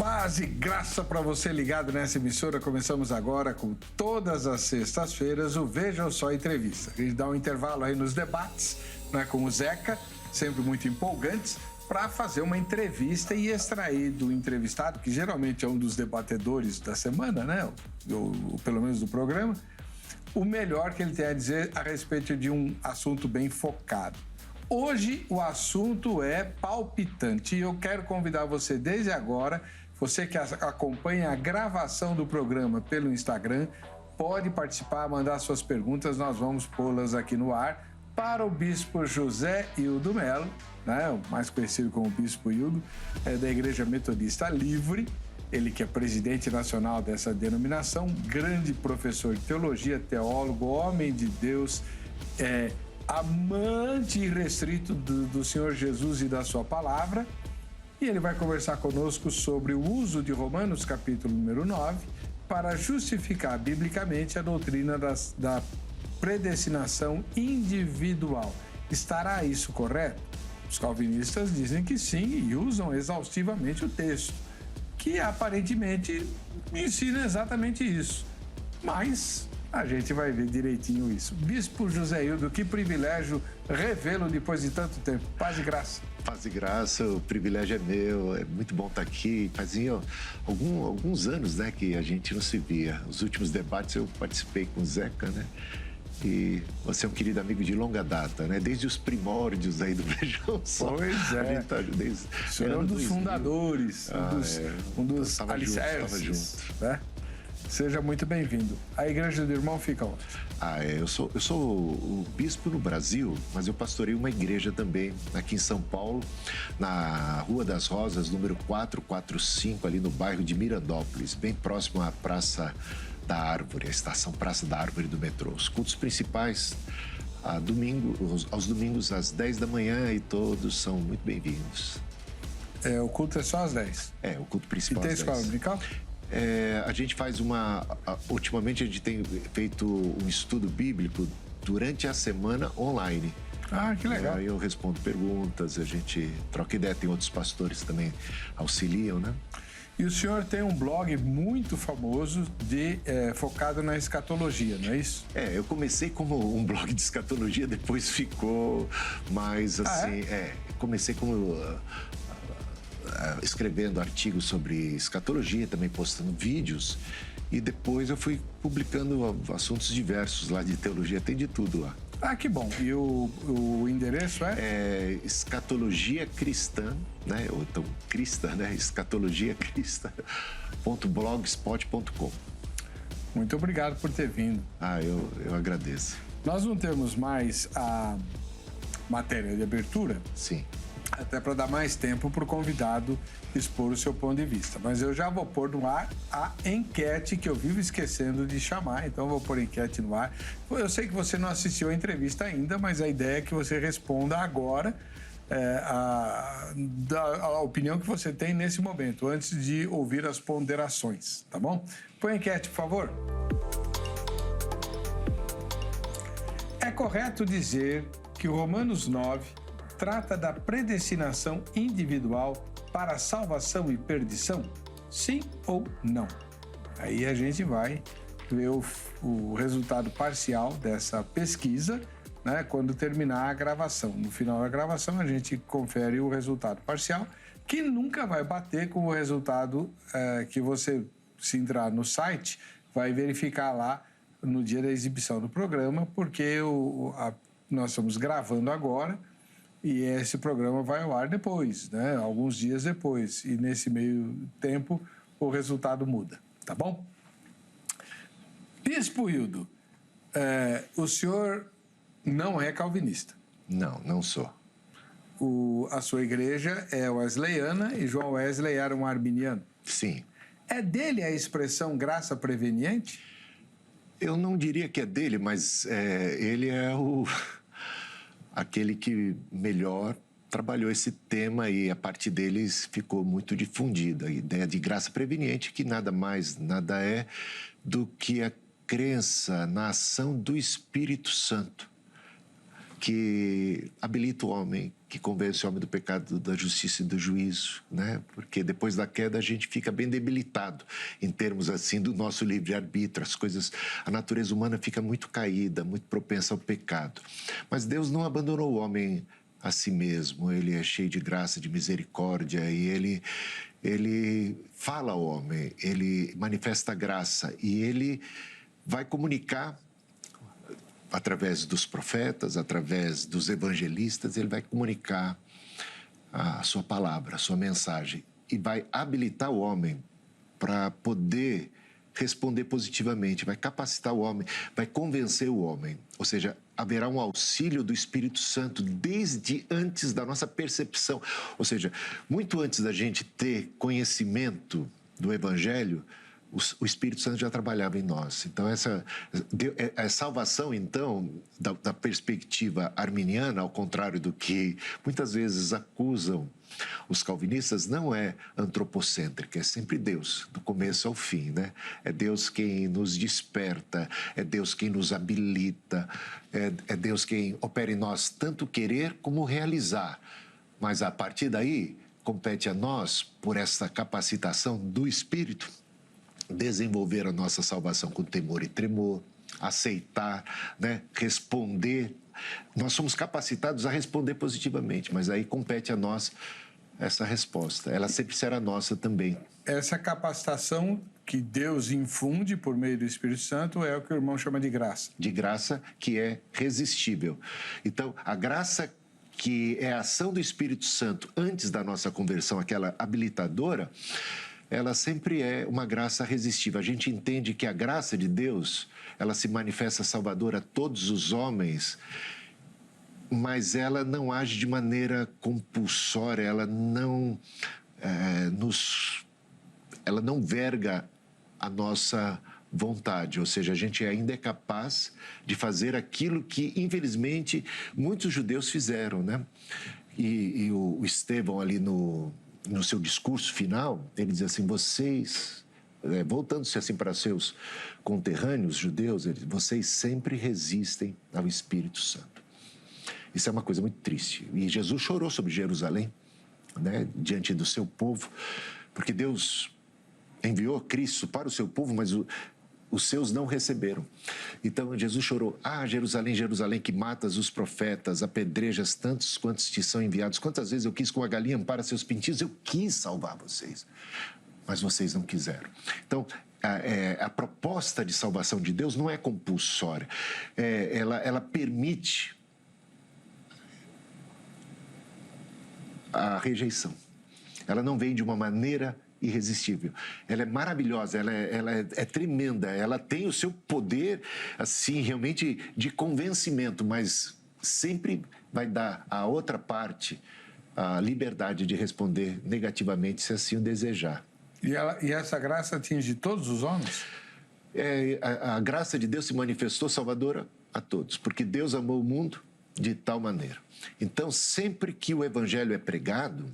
Paz e graça para você ligado nessa emissora. Começamos agora com todas as sextas-feiras o Veja Só Entrevista. A gente dá um intervalo aí nos debates, né, com o Zeca, sempre muito empolgantes, para fazer uma entrevista e extrair do entrevistado, que geralmente é um dos debatedores da semana, né, ou pelo menos do programa, o melhor que ele tem a dizer a respeito de um assunto bem focado. Hoje o assunto é palpitante e eu quero convidar você desde agora, você que acompanha a gravação do programa pelo Instagram, pode participar, mandar suas perguntas, nós vamos pô-las aqui no ar para o Bispo José Hildo Melo, né, o mais conhecido como Bispo Hildo, da Igreja Metodista Livre, ele que é presidente nacional dessa denominação, grande professor de teologia, teólogo, homem de Deus, amante irrestrito do Senhor Jesus e da sua palavra, e ele vai conversar conosco sobre o uso de Romanos, capítulo número 9, para justificar biblicamente a doutrina da predestinação individual. Estará isso correto? Os calvinistas dizem que sim e usam exaustivamente o texto, que aparentemente ensina exatamente isso, mas a gente vai ver direitinho isso. Bispo José Hildo, que privilégio revê-lo depois de tanto tempo. Paz e graça. Paz e graça, o privilégio é meu, é muito bom estar aqui. Fazia alguns anos, né, que a gente não se via. Os últimos debates eu participei com o Zeca, né? E você é um querido amigo de longa data, né? Desde os primórdios aí do Vejam Só. Pois é. O senhor é um dos fundadores, um dos alicerces, né? Seja muito bem-vindo. A Igreja do Irmão fica onde? Eu sou o bispo no Brasil, mas eu pastorei uma igreja também aqui em São Paulo, na Rua das Rosas, número 445, ali no bairro de Mirandópolis, bem próximo à Praça da Árvore, a estação Praça da Árvore do metrô. Os cultos principais aos domingos às 10 da manhã e todos são muito bem-vindos. O culto é só às 10? O culto principal às 10. E tem escola dominical? A gente faz ultimamente a gente tem feito um estudo bíblico durante a semana online. Ah, que legal. Aí eu respondo perguntas, a gente troca ideia, tem outros pastores que também auxiliam, né? E o senhor tem um blog muito famoso focado na escatologia, não é isso? Eu comecei como um blog de escatologia, depois ficou mais assim... comecei como... escrevendo artigos sobre escatologia, também postando vídeos, e depois eu fui publicando assuntos diversos lá de teologia, tem de tudo lá. Ah, que bom. E o endereço é? Escatologia Cristã, né? Ou então Cristã, né? escatologiacristã.blogspot.com. Muito obrigado por ter vindo. Eu agradeço. Nós não temos mais a matéria de abertura? Sim. Até para dar mais tempo para o convidado expor o seu ponto de vista. Mas eu já vou pôr no ar a enquete que eu vivo esquecendo de chamar, então eu vou pôr a enquete no ar. Eu sei que você não assistiu a entrevista ainda, mas a ideia é que você responda agora a opinião que você tem nesse momento, antes de ouvir as ponderações, tá bom? Põe a enquete, por favor. É correto dizer que o Romanos 9 trata da predestinação individual para salvação e perdição? Sim ou não? Aí a gente vai ver o resultado parcial dessa pesquisa, né, quando terminar a gravação. No final da gravação, a gente confere o resultado parcial, que nunca vai bater com o resultado que você, se entrar no site, vai verificar lá no dia da exibição do programa, porque nós estamos gravando agora, e esse programa vai ao ar depois, né? Alguns dias depois. E nesse meio tempo, o resultado muda, tá bom? Bispo Hildo, o senhor não é calvinista? Não sou. A sua igreja é wesleyana e João Wesley era um arminiano? Sim. É dele a expressão graça preveniente? Eu não diria que é dele, mas ele é aquele que melhor trabalhou esse tema e a partir deles ficou muito difundida. A ideia de graça preveniente, que nada mais, nada é do que a crença na ação do Espírito Santo, que habilita o homem, que convence o homem do pecado, da justiça e do juízo, né? Porque depois da queda a gente fica bem debilitado em termos assim do nosso livre-arbítrio, a natureza humana fica muito caída, muito propensa ao pecado. Mas Deus não abandonou o homem a si mesmo, ele é cheio de graça, de misericórdia, e ele fala ao homem, ele manifesta graça e ele vai comunicar através dos profetas, através dos evangelistas, ele vai comunicar a sua palavra, a sua mensagem e vai habilitar o homem para poder responder positivamente, vai capacitar o homem, vai convencer o homem. Ou seja, haverá um auxílio do Espírito Santo desde antes da nossa percepção. Ou seja, muito antes da gente ter conhecimento do Evangelho, o Espírito Santo já trabalhava em nós. Então, a salvação, então, da perspectiva arminiana, ao contrário do que muitas vezes acusam os calvinistas, não é antropocêntrica, é sempre Deus, do começo ao fim, né? É Deus quem nos desperta, é Deus quem nos habilita, é Deus quem opera em nós tanto querer como realizar. Mas, a partir daí, compete a nós, por essa capacitação do Espírito, desenvolver a nossa salvação com temor e tremor, aceitar, né? Responder. Nós somos capacitados a responder positivamente, mas aí compete a nós essa resposta. Ela sempre será nossa também. Essa capacitação que Deus infunde por meio do Espírito Santo é o que o irmão chama de graça. De graça que é resistível. Então, a graça que é a ação do Espírito Santo antes da nossa conversão, aquela habilitadora, ela sempre é uma graça resistível. A gente entende que a graça de Deus, ela se manifesta salvadora a todos os homens, mas ela não age de maneira compulsória, ela não verga a nossa vontade, ou seja, a gente ainda é capaz de fazer aquilo que, infelizmente, muitos judeus fizeram, né? E o Estevão ali no seu discurso final, ele diz assim, vocês, voltando-se assim para seus conterrâneos judeus, vocês sempre resistem ao Espírito Santo. Isso é uma coisa muito triste. E Jesus chorou sobre Jerusalém, né, diante do seu povo, porque Deus enviou Cristo para o seu povo, mas os seus não receberam. Então, Jesus chorou, Jerusalém, Jerusalém, que matas os profetas, apedrejas tantos quantos te são enviados. Quantas vezes eu quis com a galinha para seus pintinhos, eu quis salvar vocês, mas vocês não quiseram. Então, a proposta de salvação de Deus não é compulsória, ela permite a rejeição. Ela não vem de uma maneira irresistível. Ela é maravilhosa, ela é tremenda, ela tem o seu poder, assim, realmente de convencimento, mas sempre vai dar à outra parte a liberdade de responder negativamente, se assim o desejar. E essa graça atinge todos os homens? A graça de Deus se manifestou salvadora a todos, porque Deus amou o mundo de tal maneira. Então, sempre que o Evangelho é pregado,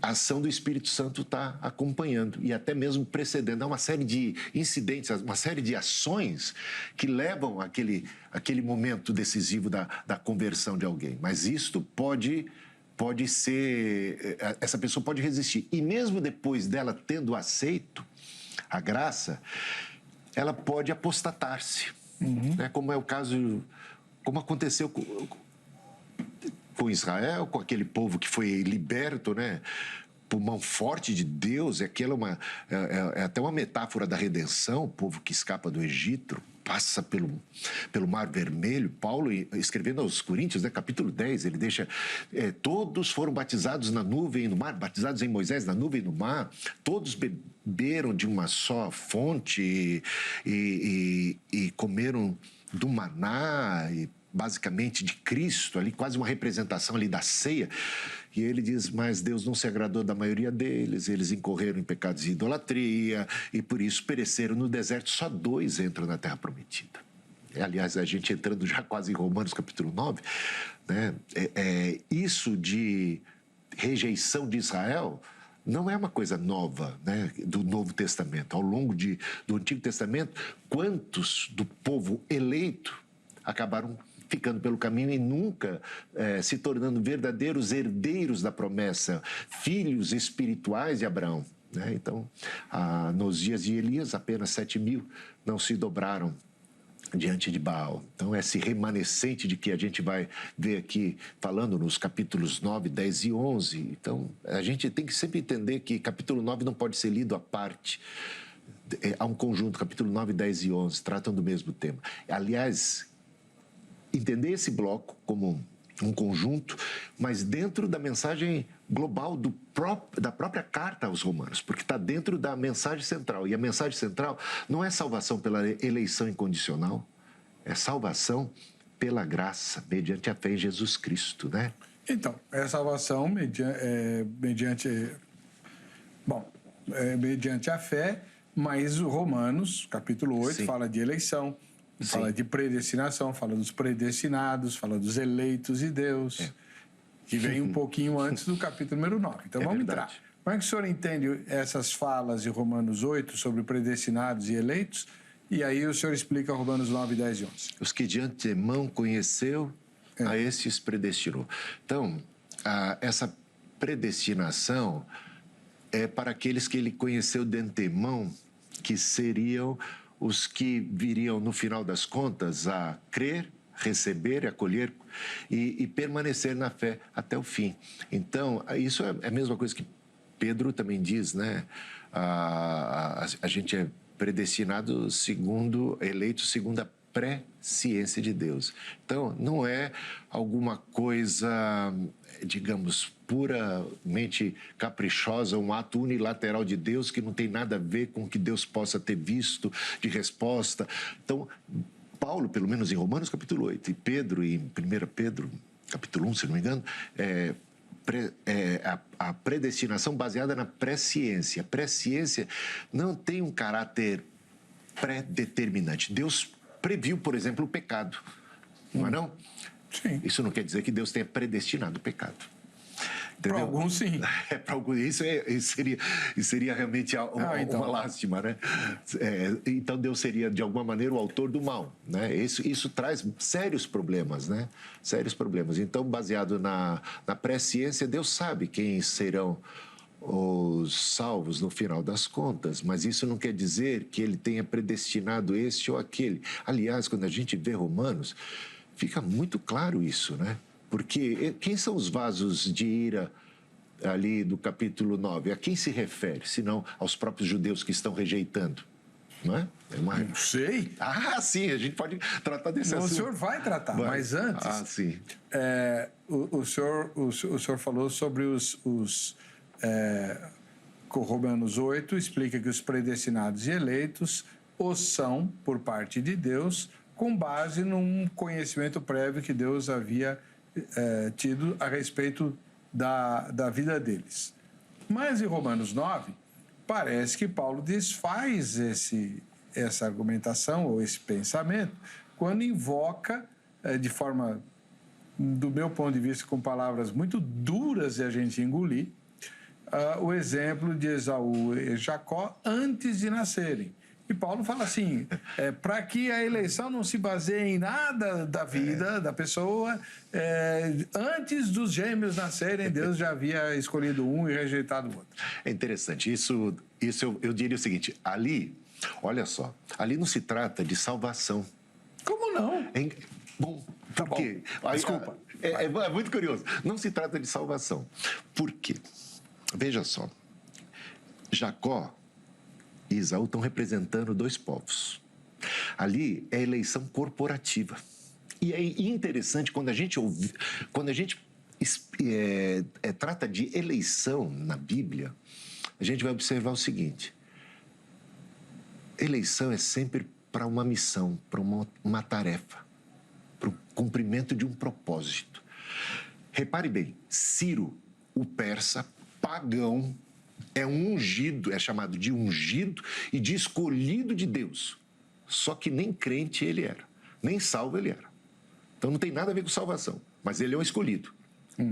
a ação do Espírito Santo está acompanhando e até mesmo precedendo. Há uma série de incidentes, uma série de ações que levam àquele momento decisivo da conversão de alguém. Mas isto pode ser... Essa pessoa pode resistir. E mesmo depois dela tendo aceito a graça, ela pode apostatar-se. Né? Como é o caso... Como aconteceu com Israel, com aquele povo que foi liberto, né, por mão forte de Deus. Aquela é até uma metáfora da redenção, o povo que escapa do Egito, passa pelo Mar Vermelho. Paulo, escrevendo aos Coríntios, né, capítulo 10, ele deixa... todos foram batizados na nuvem e no mar, batizados em Moisés na nuvem e no mar, todos beberam de uma só fonte e comeram do maná, basicamente de Cristo, ali quase uma representação ali da ceia. E ele diz, mas Deus não se agradou da maioria deles, eles incorreram em pecados de idolatria e por isso pereceram no deserto. Só 2 entram na Terra Prometida. Aliás, a gente entrando já quase em Romanos capítulo 9, né? Isso de rejeição de Israel não é uma coisa nova, né, do Novo Testamento. Ao longo do Antigo Testamento, quantos do povo eleito acabaram ficando pelo caminho e nunca se tornando verdadeiros herdeiros da promessa, filhos espirituais de Abraão. Né? Então, nos dias de Elias, apenas 7.000 não se dobraram diante de Baal. Então, esse remanescente de que a gente vai ver aqui, falando nos capítulos 9, 10 e 11. Então, a gente tem que sempre entender que capítulo 9 não pode ser lido à parte. Há um conjunto, capítulo 9, 10 e 11, tratam do mesmo tema. Aliás, entender esse bloco como um conjunto, mas dentro da mensagem global da própria carta aos Romanos, porque está dentro da mensagem central. E a mensagem central não é salvação pela eleição incondicional, é salvação pela graça, mediante a fé em Jesus Cristo, né? Então, é salvação mediante a fé, mas o Romanos, capítulo 8, Sim. fala de eleição, Sim. fala de predestinação, fala dos predestinados, fala dos eleitos de Deus, que vem um pouquinho antes do capítulo número 9. Então vamos entrar. Como é que o senhor entende essas falas de Romanos 8 sobre predestinados e eleitos? E aí o senhor explica Romanos 9, 10 e 11. Os que de antemão conheceu, a esses predestinou. Então, essa predestinação é para aqueles que ele conheceu de antemão, que seriam os que viriam, no final das contas, a crer, receber, acolher e permanecer na fé até o fim. Então, isso é a mesma coisa que Pedro também diz, né? A gente é predestinado eleito segundo a presciência de Deus. Então, não é alguma coisa, digamos, puramente caprichosa, um ato unilateral de Deus que não tem nada a ver com o que Deus possa ter visto de resposta. Então, Paulo, pelo menos em Romanos capítulo 8, e Pedro em 1 Pedro capítulo 1, se não me engano, a predestinação baseada na presciência. A presciência não tem um caráter pré-determinante. Deus previu, por exemplo, o pecado, não é não? Sim. Isso não quer dizer que Deus tenha predestinado o pecado. Para alguns, sim. Para alguns, isso seria realmente uma lástima, né? Então, Deus seria, de alguma maneira, o autor do mal, né? Isso traz sérios problemas, né? Sérios problemas. Então, baseado na presciência, Deus sabe quem serão os salvos no final das contas, mas isso não quer dizer que ele tenha predestinado esse ou aquele. Aliás, quando a gente vê Romanos, fica muito claro isso, né? Porque quem são os vasos de ira ali do capítulo 9? A quem se refere, senão aos próprios judeus que estão rejeitando? Não é? Não sei. Sim, a gente pode tratar desse assunto. O senhor vai tratar, mas antes... sim. O senhor falou sobre Romanos 8 explica que os predestinados e eleitos os são por parte de Deus com base num conhecimento prévio que Deus havia tido a respeito da vida deles. Mas em Romanos 9, parece que Paulo desfaz essa argumentação ou esse pensamento quando invoca, de forma, do meu ponto de vista, com palavras muito duras de a gente engolir, o exemplo de Esaú e Jacó antes de nascerem. E Paulo fala assim, para que a eleição não se baseie em nada da vida da pessoa, antes dos gêmeos nascerem, Deus já havia escolhido um e rejeitado o outro. É interessante. Isso eu diria o seguinte, ali, olha só, ali não se trata de salvação. Como não? Bom, por quê? Desculpa. É muito curioso. Não se trata de salvação. Por quê? Veja só, Jacó e Esaú estão representando dois povos. Ali é eleição corporativa. E é interessante quando a gente trata de eleição na Bíblia, a gente vai observar o seguinte: eleição é sempre para uma missão, para uma tarefa, para o cumprimento de um propósito. Repare bem, Ciro, o persa, pagão, é ungido, é chamado de ungido e de escolhido de Deus. Só que nem crente ele era, nem salvo ele era. Então não tem nada a ver com salvação, mas ele é um escolhido.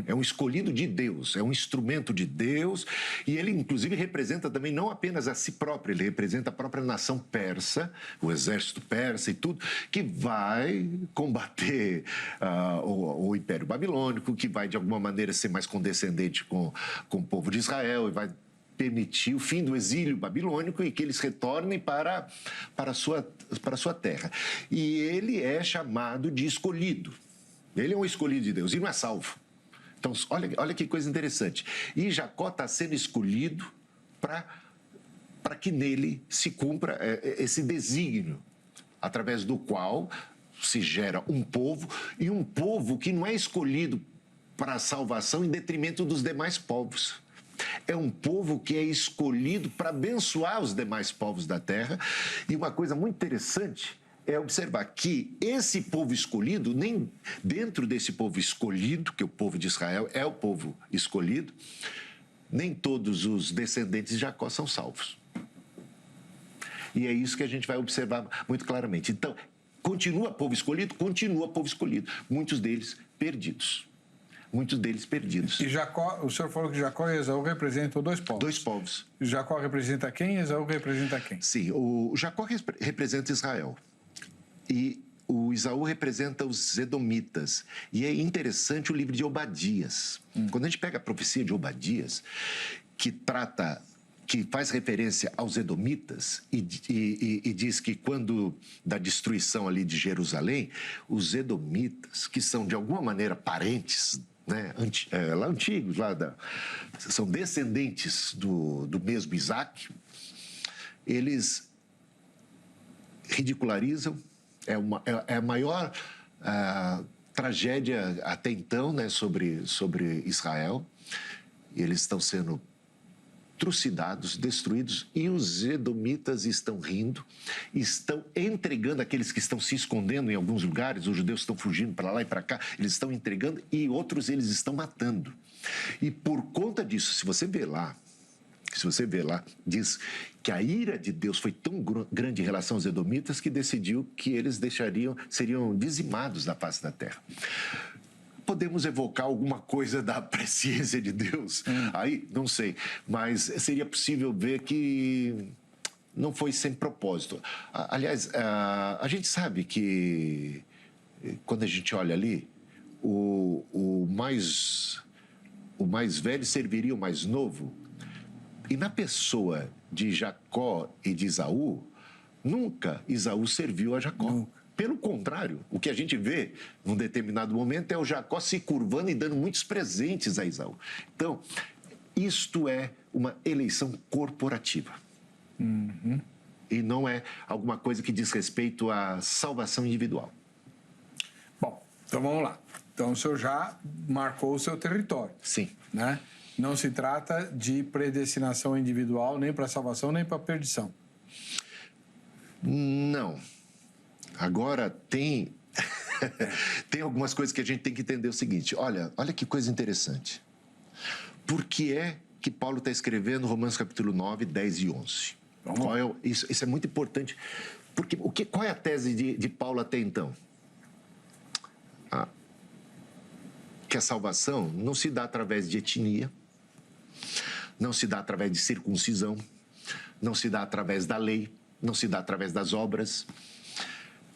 É um escolhido de Deus, é um instrumento de Deus, e ele, inclusive, representa também não apenas a si próprio, ele representa a própria nação persa, o exército persa e tudo, que vai combater o Império Babilônico, que vai, de alguma maneira, ser mais condescendente com o povo de Israel e vai permitir o fim do exílio babilônico e que eles retornem para a sua terra. E ele é chamado de escolhido. Ele é um escolhido de Deus e não é salvo. Então, olha que coisa interessante. E Jacó está sendo escolhido para que nele se cumpra esse desígnio, através do qual se gera um povo, e um povo que não é escolhido para a salvação em detrimento dos demais povos. É um povo que é escolhido para abençoar os demais povos da terra. E uma coisa muito interessante é observar que esse povo escolhido, nem dentro desse povo escolhido, que o povo de Israel é o povo escolhido, nem todos os descendentes de Jacó são salvos. E é isso que a gente vai observar muito claramente. Então, continua povo escolhido? Continua povo escolhido. Muitos deles perdidos. Muitos deles perdidos. E Jacó, o senhor falou que Jacó e Esaú representam dois povos. Dois povos. Jacó representa quem e Esaú representa quem? Sim, o Jacó representa Israel. E o Esaú representa os edomitas. E é interessante o livro de Obadias. Quando a gente pega a profecia de Obadias, que faz referência aos edomitas e diz que quando da destruição ali de Jerusalém, os edomitas, que são de alguma maneira parentes, né, lá antigos, são descendentes do mesmo Isaac, eles ridicularizam. É a maior tragédia até então, né, sobre Israel. E eles estão sendo trucidados, destruídos, e os edomitas estão rindo, estão entregando aqueles que estão se escondendo em alguns lugares, os judeus estão fugindo para lá e para cá, eles estão entregando, e outros eles estão matando. E por conta disso, se você vê lá, diz que a ira de Deus foi tão grande em relação aos edomitas que decidiu que eles seriam dizimados da face da terra. Podemos evocar alguma coisa da presciência de Deus? Aí, não sei, mas seria possível ver que não foi sem propósito. Aliás, a gente sabe que quando a gente olha ali, o mais velho serviria o mais novo. E na pessoa de Jacó e de Esaú, nunca Esaú serviu a Jacó. Nunca. Pelo contrário, o que a gente vê num determinado momento é o Jacó se curvando e dando muitos presentes a Esaú. Então, isto é uma eleição corporativa. E não é alguma coisa que diz respeito à salvação individual. Bom, então vamos lá. Então o senhor já marcou o seu território. Sim. Né? Não se trata de predestinação individual, nem para salvação, nem para perdição. Não. Agora, tem algumas coisas que a gente tem que entender o seguinte. Olha que coisa interessante. Por que é que Paulo está escrevendo Romanos capítulo 9, 10 e 11? Isso é muito importante. Porque qual é a tese de Paulo até então? Que a salvação não se dá através de etnia, não se dá através de circuncisão, não se dá através da lei, não se dá através das obras.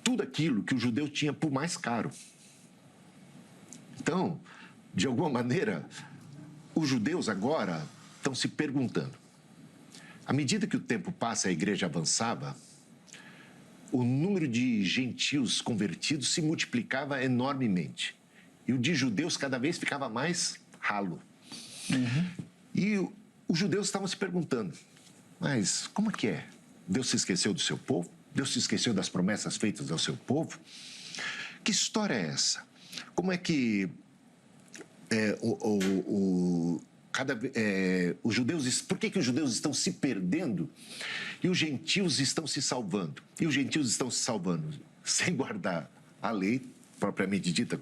Tudo aquilo que o judeu tinha por mais caro. Então, de alguma maneira, os judeus agora estão se perguntando. À medida que o tempo passa e a igreja avançava, o número de gentios convertidos se multiplicava enormemente. E o de judeus cada vez ficava mais ralo. E os judeus estavam se perguntando, mas como é que é? Deus se esqueceu do seu povo? Deus se esqueceu das promessas feitas ao seu povo? Que história é essa? Como é que os judeus... Por que os judeus estão se perdendo e os gentios estão se salvando? E os gentios estão se salvando sem guardar a lei propriamente dita,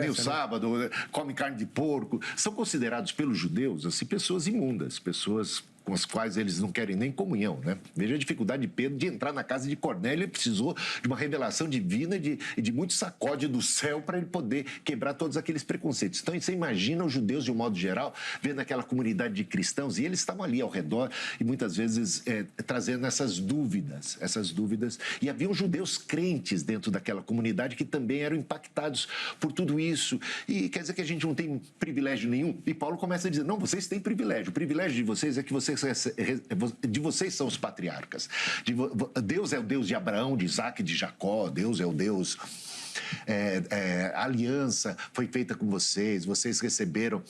nem o sábado, come carne de porco, são considerados pelos judeus assim, pessoas imundas, pessoas com as quais eles não querem nem comunhão, né? Veja a dificuldade de Pedro de entrar na casa de Cornélio. Ele precisou de uma revelação divina e de muito sacode do céu para ele poder quebrar todos aqueles preconceitos. Então, você imagina os judeus, de um modo geral, vendo aquela comunidade de cristãos, e eles estavam ali ao redor e muitas vezes trazendo essas dúvidas. E haviam judeus crentes dentro daquela comunidade que também eram impactados por tudo isso. E quer dizer que a gente não tem privilégio nenhum? E Paulo começa a dizer, não, vocês têm privilégio. O privilégio de vocês é que de vocês são os patriarcas. Deus é o Deus de Abraão, de Isaac, de Jacó. Deus é o Deus... a aliança foi feita com vocês. Vocês receberam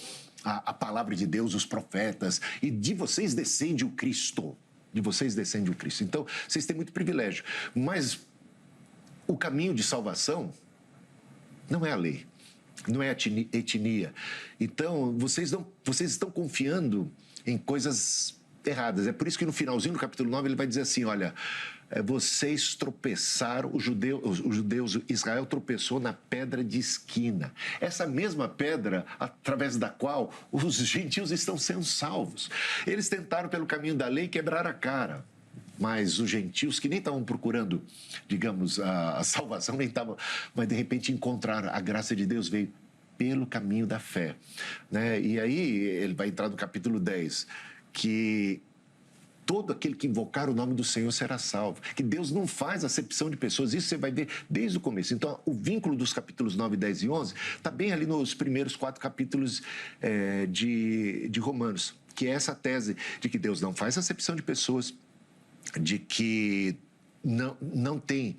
a palavra de Deus, os profetas. E de vocês descende o Cristo. Então, vocês têm muito privilégio. Mas o caminho de salvação não é a lei, não é a etnia. Então, vocês estão confiando em coisas erradas. É por isso que no finalzinho do capítulo 9 ele vai dizer assim, olha, vocês tropeçaram, os judeus, Israel tropeçou na pedra de esquina. Essa mesma pedra através da qual os gentios estão sendo salvos. Eles tentaram pelo caminho da lei quebrar a cara. Mas os gentios, que nem estavam procurando, digamos, a salvação, nem estavam, mas de repente encontraram, a graça de Deus veio pelo caminho da fé, né? E aí ele vai entrar no capítulo 10, que todo aquele que invocar o nome do Senhor será salvo, que Deus não faz acepção de pessoas, isso você vai ver desde o começo. Então, o vínculo dos capítulos 9, 10 e 11 está bem ali nos primeiros 4 capítulos de Romanos, que é essa tese de que Deus não faz acepção de pessoas, de que não tem...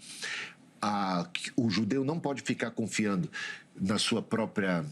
o judeu não pode ficar confiando na sua própria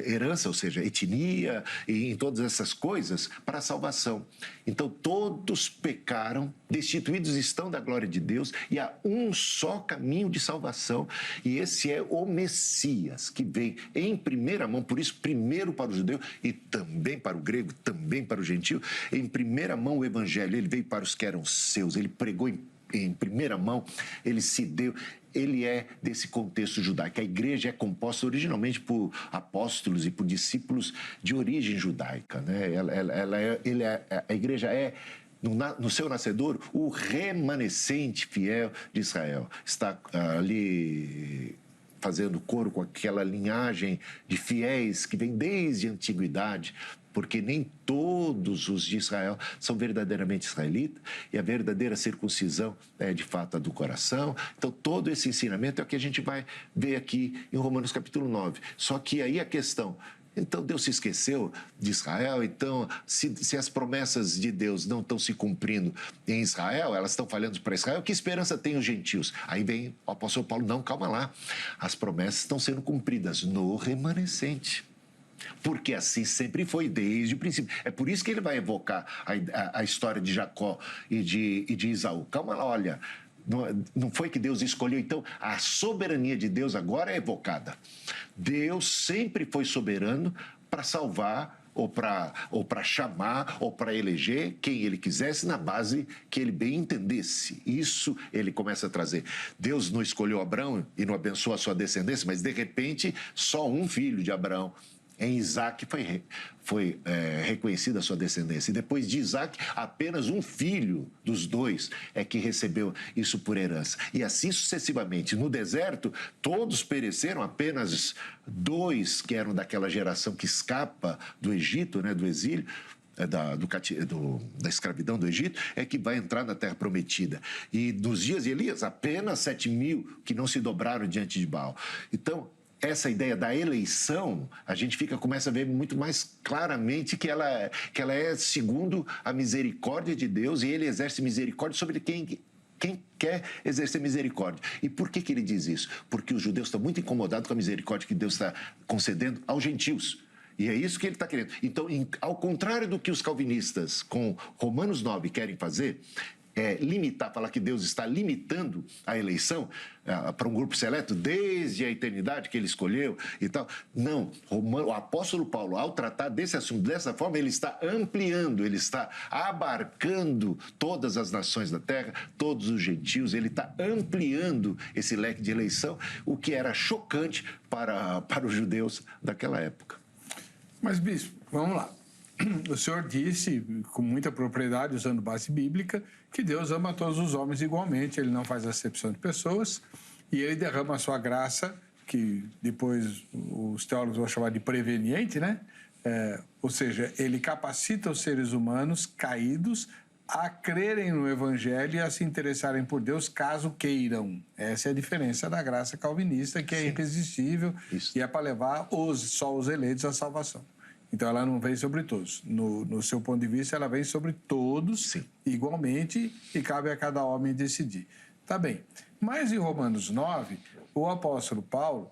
herança, ou seja, etnia e em todas essas coisas para a salvação. Então, todos pecaram, destituídos estão da glória de Deus e há um só caminho de salvação e esse é o Messias, que vem em primeira mão, por isso, primeiro para o judeu e também para o grego, também para o gentio, em primeira mão o evangelho, ele veio para os que eram seus, ele pregou em primeira mão, ele se deu... Ele é desse contexto judaico. A igreja é composta originalmente por apóstolos e por discípulos de origem judaica, né? A igreja é, no seu nascedor, o remanescente fiel de Israel. Está ali fazendo coro com aquela linhagem de fiéis que vem desde a antiguidade, porque nem todos os de Israel são verdadeiramente israelitas, e a verdadeira circuncisão é, de fato, a do coração. Então, todo esse ensinamento é o que a gente vai ver aqui em Romanos capítulo 9. Só que aí a questão... Então, Deus se esqueceu de Israel? Então, se as promessas de Deus não estão se cumprindo em Israel, elas estão falhando para Israel, que esperança tem os gentios? Aí vem o apóstolo Paulo, não, calma lá. As promessas estão sendo cumpridas no remanescente. Porque assim sempre foi, desde o princípio. É por isso que ele vai evocar a história de Jacó e de Esaú. Calma lá, olha, não foi que Deus escolheu, então a soberania de Deus agora é evocada. Deus sempre foi soberano para salvar ou para chamar, ou para eleger quem ele quisesse na base que ele bem entendesse. Isso ele começa a trazer. Deus não escolheu Abraão e não abençoou a sua descendência, mas de repente só um filho de Abraão. Em Isaac foi reconhecida a sua descendência. E depois de Isaac, apenas um filho dos dois é que recebeu isso por herança. E assim sucessivamente. No deserto, todos pereceram, apenas 2 que eram daquela geração que escapa do Egito, né, do exílio, da escravidão do Egito, é que vai entrar na Terra Prometida. E nos dias de Elias, apenas 7.000 que não se dobraram diante de Baal. Então, essa ideia da eleição, a gente começa a ver muito mais claramente que ela é segundo a misericórdia de Deus e ele exerce misericórdia sobre quem quer exercer misericórdia. E por que ele diz isso? Porque os judeus estão muito incomodados com a misericórdia que Deus está concedendo aos gentios. E é isso que ele está querendo. Então, ao contrário do que os calvinistas com Romanos 9 querem fazer, falar que Deus está limitando a eleição para um grupo seleto desde a eternidade que ele escolheu e tal. Não, o apóstolo Paulo, ao tratar desse assunto dessa forma, ele está ampliando, ele está abarcando todas as nações da terra, todos os gentios, ele está ampliando esse leque de eleição, o que era chocante para os judeus daquela época. Mas, bispo, vamos lá. o Senhor disse, com muita propriedade, usando base bíblica, que Deus ama todos os homens igualmente, ele não faz acepção de pessoas, e ele derrama a sua graça, que depois os teólogos vão chamar de preveniente, né? Ou seja, ele capacita os seres humanos caídos a crerem no Evangelho e a se interessarem por Deus caso queiram. Essa é a diferença da graça calvinista, que é irresistível e é para levar só os eleitos à salvação. Então, ela não vem sobre todos. No seu ponto de vista, ela vem sobre todos igualmente e cabe a cada homem decidir. Tá bem. Mas em Romanos 9, o apóstolo Paulo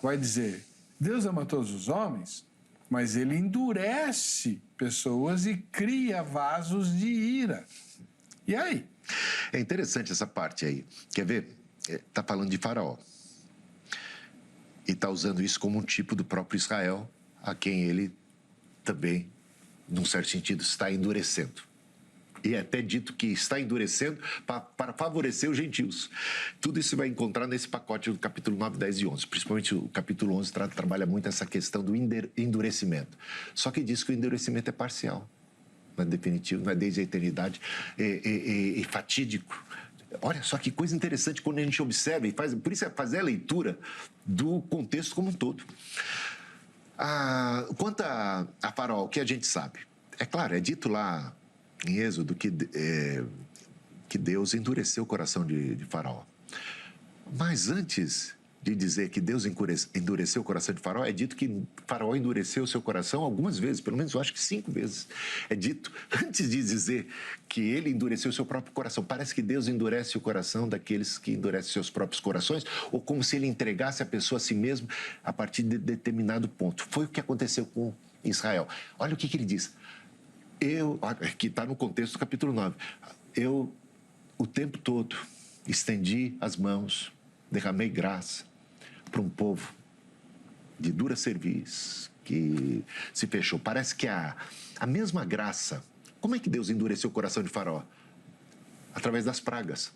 vai dizer: Deus ama todos os homens, mas ele endurece pessoas e cria vasos de ira. E aí? É interessante essa parte aí. Quer ver? Está falando de Faraó. E está usando isso como um tipo do próprio Israel, a quem ele também, num certo sentido, está endurecendo. E é até dito que está endurecendo para favorecer os gentios. Tudo isso você vai encontrar nesse pacote do capítulo 9, 10 e 11. Principalmente o capítulo 11 trabalha muito essa questão do endurecimento. Só que diz que o endurecimento é parcial. Não é definitivo, não é desde a eternidade, e fatídico. Olha só que coisa interessante quando a gente observa, e por isso é fazer a leitura do contexto como um todo. Quanto a Faraó, o que a gente sabe? É claro, é dito lá em Êxodo que Deus endureceu o coração de Faraó. Mas antes de dizer que Deus endureceu o coração de Faraó, é dito que Faraó endureceu o seu coração algumas vezes, pelo menos eu acho que 5 vezes. É dito, antes de dizer que ele endureceu o seu próprio coração, parece que Deus endurece o coração daqueles que endurecem seus próprios corações, ou como se ele entregasse a pessoa a si mesmo a partir de determinado ponto. Foi o que aconteceu com Israel. Olha o que ele diz. Que está no contexto do capítulo 9. Eu, o tempo todo, estendi as mãos, derramei graça para um povo de dura cerviz, que se fechou. Parece que a mesma graça... Como é que Deus endureceu o coração de Faraó? Através das pragas.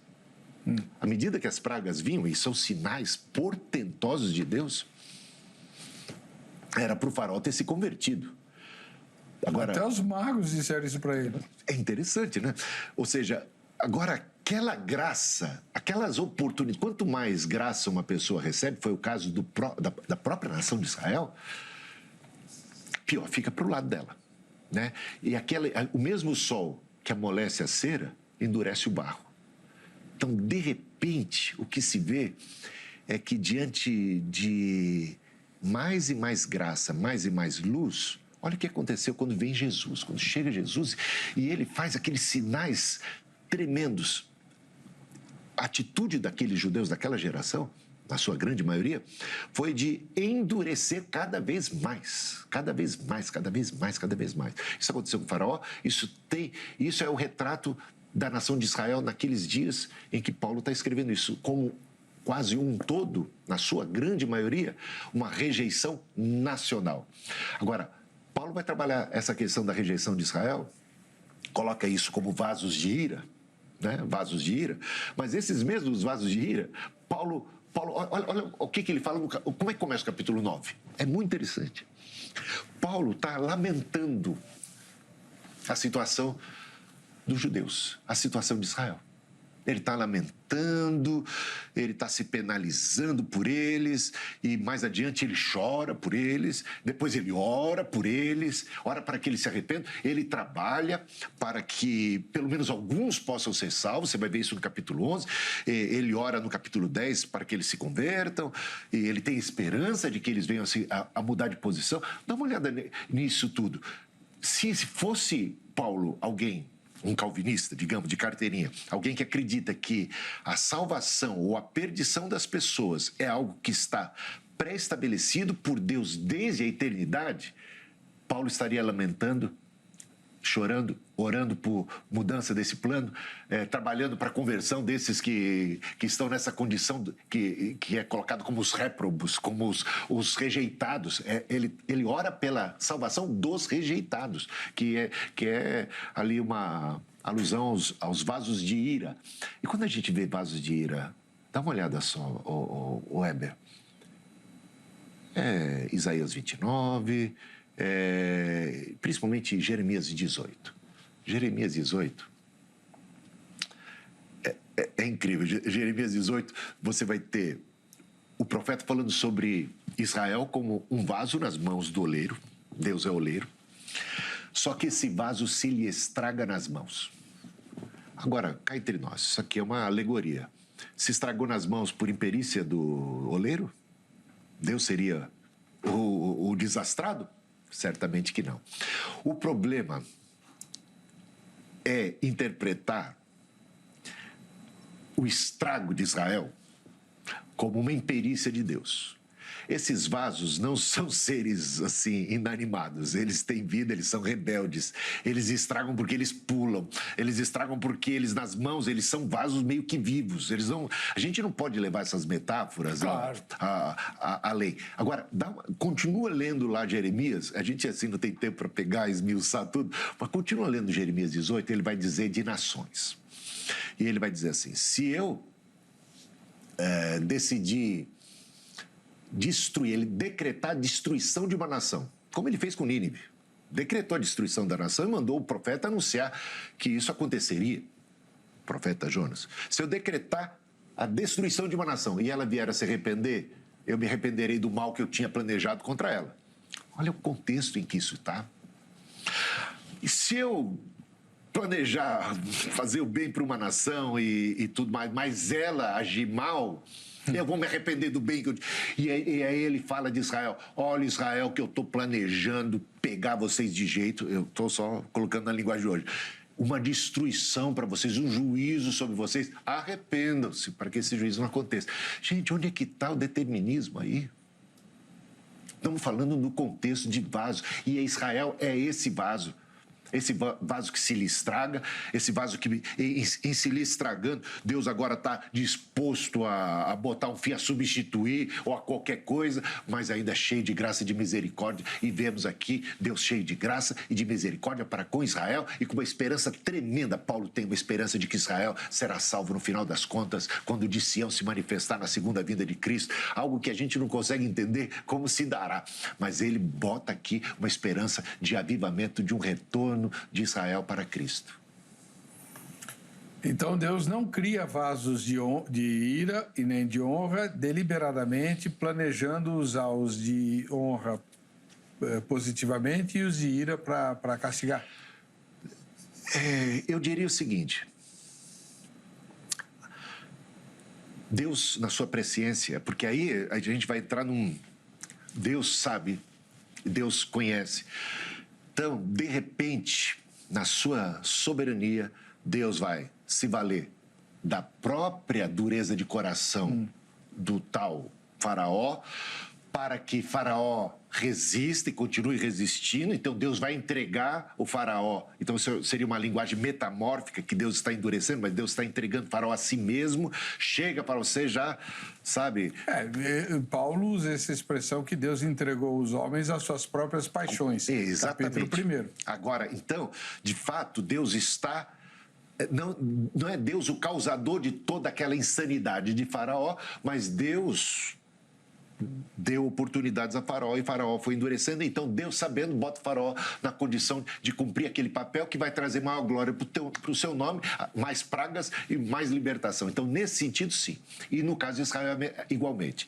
À medida que as pragas vinham, e são sinais portentosos de Deus, era para o Faraó ter se convertido. Agora, até os magos disseram isso para ele. É interessante, né? Ou seja, agora aquela graça, aquelas oportunidades, quanto mais graça uma pessoa recebe, foi o caso da própria nação de Israel, pior, fica para o lado dela, né? E o mesmo sol que amolece a cera, endurece o barro. Então, de repente, o que se vê é que diante de mais e mais graça, mais e mais luz, olha o que aconteceu quando vem Jesus, quando chega Jesus e ele faz aqueles sinais tremendos. A atitude daqueles judeus daquela geração, na sua grande maioria, foi de endurecer cada vez mais, cada vez mais, cada vez mais, cada vez mais. Isso aconteceu com o Faraó, isso é o retrato da nação de Israel naqueles dias em que Paulo está escrevendo isso, como quase um todo, na sua grande maioria, uma rejeição nacional. Agora, Paulo vai trabalhar essa questão da rejeição de Israel, coloca isso como vasos de ira, né? Vasos de ira, mas esses mesmos vasos de ira, Paulo olha o que ele fala, como é que começa o capítulo 9? É muito interessante. Paulo está lamentando a situação dos judeus, a situação de Israel. Ele está lamentando, ele está se penalizando por eles, e mais adiante ele chora por eles, depois ele ora por eles, ora para que eles se arrependam, ele trabalha para que pelo menos alguns possam ser salvos, você vai ver isso no capítulo 11, ele ora no capítulo 10 para que eles se convertam, e ele tem esperança de que eles venham a mudar de posição. Dá uma olhada nisso tudo. Se fosse Paulo alguém, um calvinista, digamos, de carteirinha, alguém que acredita que a salvação ou a perdição das pessoas é algo que está pré-estabelecido por Deus desde a eternidade, Paulo estaria lamentando, chorando, orando por mudança desse plano, trabalhando para a conversão desses que estão nessa condição que é colocado como os réprobos, como os rejeitados. Ele ora pela salvação dos rejeitados, que é ali uma alusão aos vasos de ira. E quando a gente vê vasos de ira, dá uma olhada só, o Weber. Isaías 29, principalmente Jeremias 18. Jeremias 18 é incrível. Jeremias 18, você vai ter o profeta falando sobre Israel como um vaso nas mãos do oleiro. Deus é oleiro. Só que esse vaso se lhe estraga nas mãos. Agora, cá entre nós, isso aqui é uma alegoria. Se estragou nas mãos por imperícia do oleiro? Deus seria o desastrado? Certamente que não. O problema é interpretar o estrago de Israel como uma imperícia de Deus. Esses vasos não são seres, assim, inanimados. Eles têm vida, eles são rebeldes. Eles estragam porque eles pulam. Eles estragam porque eles, nas mãos, eles são vasos meio que vivos. Eles não... A gente não pode levar essas metáforas além. Agora, continua lendo lá Jeremias. A gente, assim, não tem tempo para pegar, esmiuçar tudo. Mas continua lendo Jeremias 18, ele vai dizer de nações. E ele vai dizer assim, se eu decidir destruir, ele decretar a destruição de uma nação, como ele fez com Nínive. Decretou a destruição da nação e mandou o profeta anunciar que isso aconteceria. O profeta Jonas. Se eu decretar a destruição de uma nação e ela vier a se arrepender, eu me arrependerei do mal que eu tinha planejado contra ela. Olha o contexto em que isso está. E se eu planejar fazer o bem para uma nação e tudo mais, mas ela agir mal, eu vou me arrepender do bem que eu... E aí ele fala de Israel. Olha, Israel, que eu estou planejando pegar vocês de jeito. Eu estou só colocando na linguagem de hoje. Uma destruição para vocês, um juízo sobre vocês. Arrependam-se para que esse juízo não aconteça. Gente, onde é que está o determinismo aí? Estamos falando no contexto de vaso. E Israel é esse vaso. Esse vaso que se lhe estraga, esse vaso que, em se lhe estragando, Deus agora está disposto a botar um fim, a substituir ou a qualquer coisa, mas ainda cheio de graça e de misericórdia. E vemos aqui Deus cheio de graça e de misericórdia para com Israel e com uma esperança tremenda. Paulo tem uma esperança de que Israel será salvo no final das contas, quando de Sião se manifestar na segunda vinda de Cristo. Algo que a gente não consegue entender como se dará. Mas ele bota aqui uma esperança de avivamento, de um retorno de Israel para Cristo. Então Deus não cria vasos de ira e nem de honra deliberadamente, planejando usar os de honra positivamente e os de ira para castigar. Eu diria o seguinte: Deus, na sua presciência, porque aí a gente vai entrar num... Deus sabe, Deus conhece. Então, de repente, na sua soberania, Deus vai se valer da própria dureza de coração do tal Faraó, para que Faraó resista e continue resistindo. Então, Deus vai entregar o Faraó. Então, isso seria uma linguagem metamórfica que Deus está endurecendo, mas Deus está entregando o Faraó a si mesmo. Chega para você já, sabe... Paulo usa essa expressão que Deus entregou os homens às suas próprias paixões. Exatamente. Capítulo 1. Agora, então, de fato, Deus está... Não é Deus o causador de toda aquela insanidade de Faraó, mas Deus deu oportunidades a Faraó e Faraó foi endurecendo. Então Deus, sabendo, bota Faraó na condição de cumprir aquele papel que vai trazer maior glória para o seu nome, mais pragas e mais libertação. Então, nesse sentido, sim. E no caso de Israel, igualmente.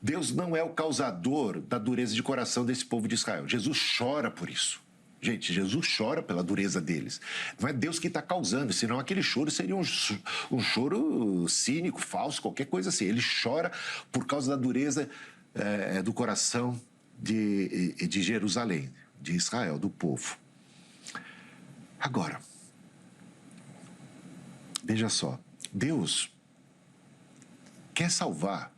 Deus não é o causador da dureza de coração desse povo de Israel. Jesus chora por isso. Gente, Jesus chora pela dureza deles. Não é Deus que está causando, senão aquele choro seria um choro cínico, falso, qualquer coisa assim. Ele chora por causa da dureza do coração de Jerusalém, de Israel, do povo. Agora, veja só, Deus quer salvar,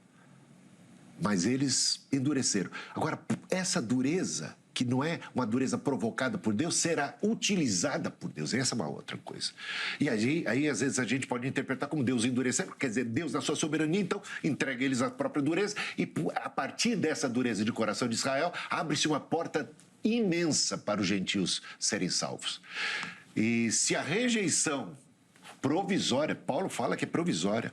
mas eles endureceram. Agora, essa dureza, que não é uma dureza provocada por Deus, será utilizada por Deus. Essa é uma outra coisa. E aí às vezes, a gente pode interpretar como Deus endurecendo, quer dizer, Deus, na sua soberania, então, entrega eles a própria dureza, e a partir dessa dureza de coração de Israel, abre-se uma porta imensa para os gentios serem salvos. E se a rejeição provisória. Paulo fala que é provisória,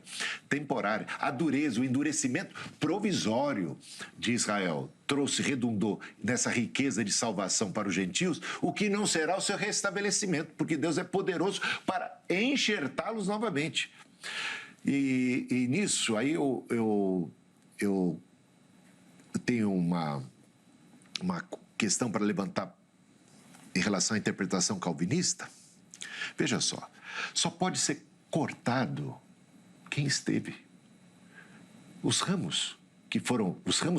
temporária. A dureza, o endurecimento provisório de Israel redundou nessa riqueza de salvação para os gentios, o que não será o seu restabelecimento, porque Deus é poderoso para enxertá-los novamente. E nisso, aí eu tenho uma questão para levantar em relação à interpretação calvinista. Veja só pode ser cortado quem esteve. Os ramos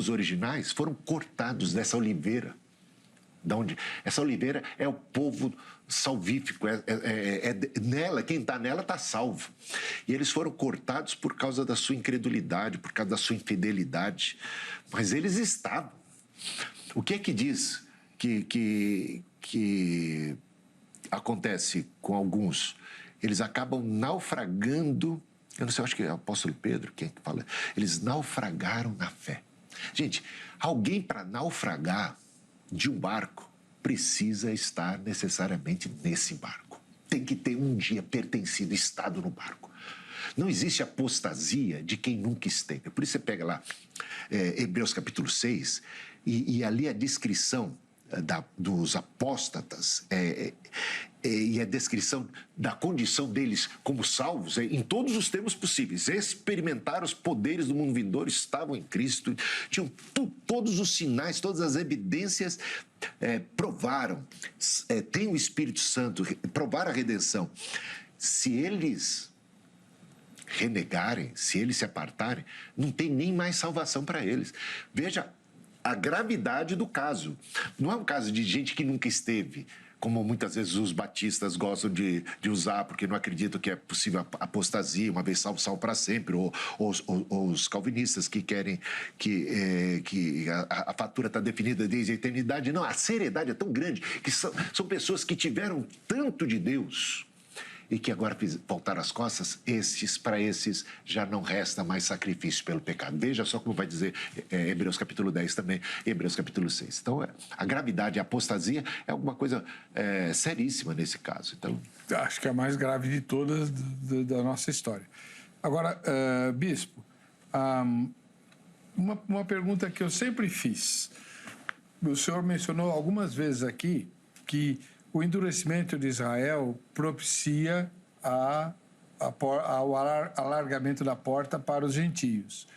originais foram cortados dessa oliveira. Essa oliveira é o povo salvífico, nela, quem está nela está salvo. E eles foram cortados por causa da sua incredulidade, por causa da sua infidelidade. Mas eles estavam. O que é que diz que acontece com alguns? Eles acabam naufragando. Eu não sei, eu acho que é o apóstolo Pedro quem fala. Eles naufragaram na fé. Gente, alguém para naufragar de um barco precisa estar necessariamente nesse barco. Tem que ter um dia pertencido, estado no barco. Não existe apostasia de quem nunca esteve. Por isso você pega lá Hebreus capítulo 6 e ali a descrição dos apóstatas e a descrição da condição deles como salvos em todos os termos possíveis. Experimentaram os poderes do mundo vindouro, estavam em Cristo, tinham todos os sinais, todas as evidências, provaram, têm o Espírito Santo, provaram a redenção. Se eles renegarem, se eles se apartarem, não tem nem mais salvação para eles. Veja a gravidade do caso. Não é um caso de gente que nunca esteve, como muitas vezes os batistas gostam de usar, porque não acreditam que é possível apostasia, uma vez salvo para sempre, ou os calvinistas que querem que a fatura está definida desde a eternidade. Não, a seriedade é tão grande que são pessoas que tiveram tanto de Deus e que agora voltaram as costas. Para esses já não resta mais sacrifício pelo pecado. Veja só como vai dizer Hebreus capítulo 10 também, Hebreus capítulo 6. Então, a gravidade, a apostasia é alguma coisa seríssima nesse caso. Então, acho que é a mais grave de todas da nossa história. Agora, bispo, uma pergunta que eu sempre fiz. O senhor mencionou algumas vezes aqui que o endurecimento de Israel propicia o alargamento da porta para os gentios.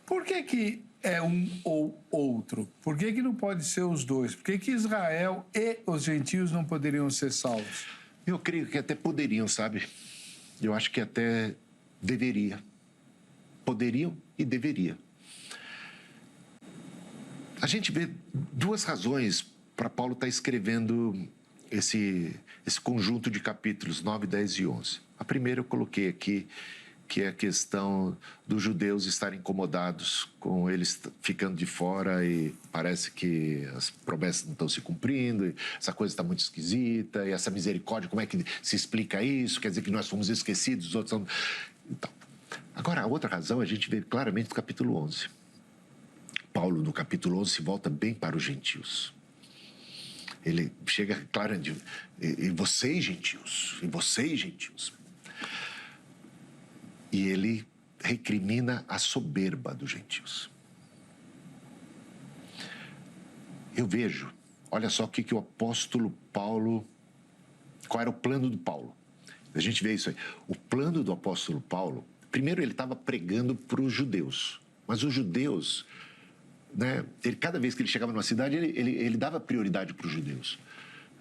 Por que é um ou outro? Por que não pode ser os dois? Por que Israel e os gentios não poderiam ser salvos? Eu creio que até poderiam, sabe? Eu acho que até deveria. Poderiam e deveria. A gente vê duas razões para Paulo estar escrevendo esse conjunto de capítulos 9, 10 e 11. A primeira eu coloquei aqui, que é a questão dos judeus estarem incomodados com eles ficando de fora e parece que as promessas não estão se cumprindo, e essa coisa está muito esquisita, e essa misericórdia, como é que se explica isso? Quer dizer que nós fomos esquecidos, os outros são... Então, agora, a outra razão a gente vê claramente no capítulo 11. Paulo, no capítulo 11, se volta bem para os gentios. Ele chega claro, e vocês gentios, e ele recrimina a soberba dos gentios. Eu vejo, olha só o que o apóstolo Paulo, qual era o plano do Paulo. A gente vê isso aí. O plano do apóstolo Paulo, primeiro ele estava pregando para os judeus, mas os judeus... cada vez que ele chegava numa cidade, ele dava prioridade para os judeus.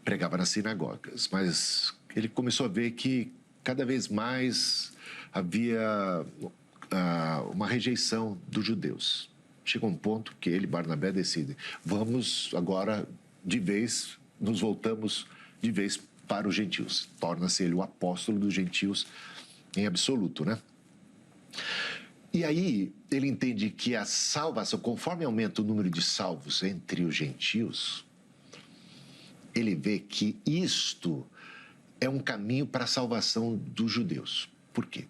Pregava nas sinagogas, mas ele começou a ver que cada vez mais havia uma rejeição dos judeus. Chega um ponto que ele e Barnabé decidem: vamos agora, nos voltamos de vez para os gentios. Torna-se ele o apóstolo dos gentios em absoluto, né? E aí ele entende que a salvação, conforme aumenta o número de salvos entre os gentios, ele vê que isto é um caminho para a salvação dos judeus. Por quê?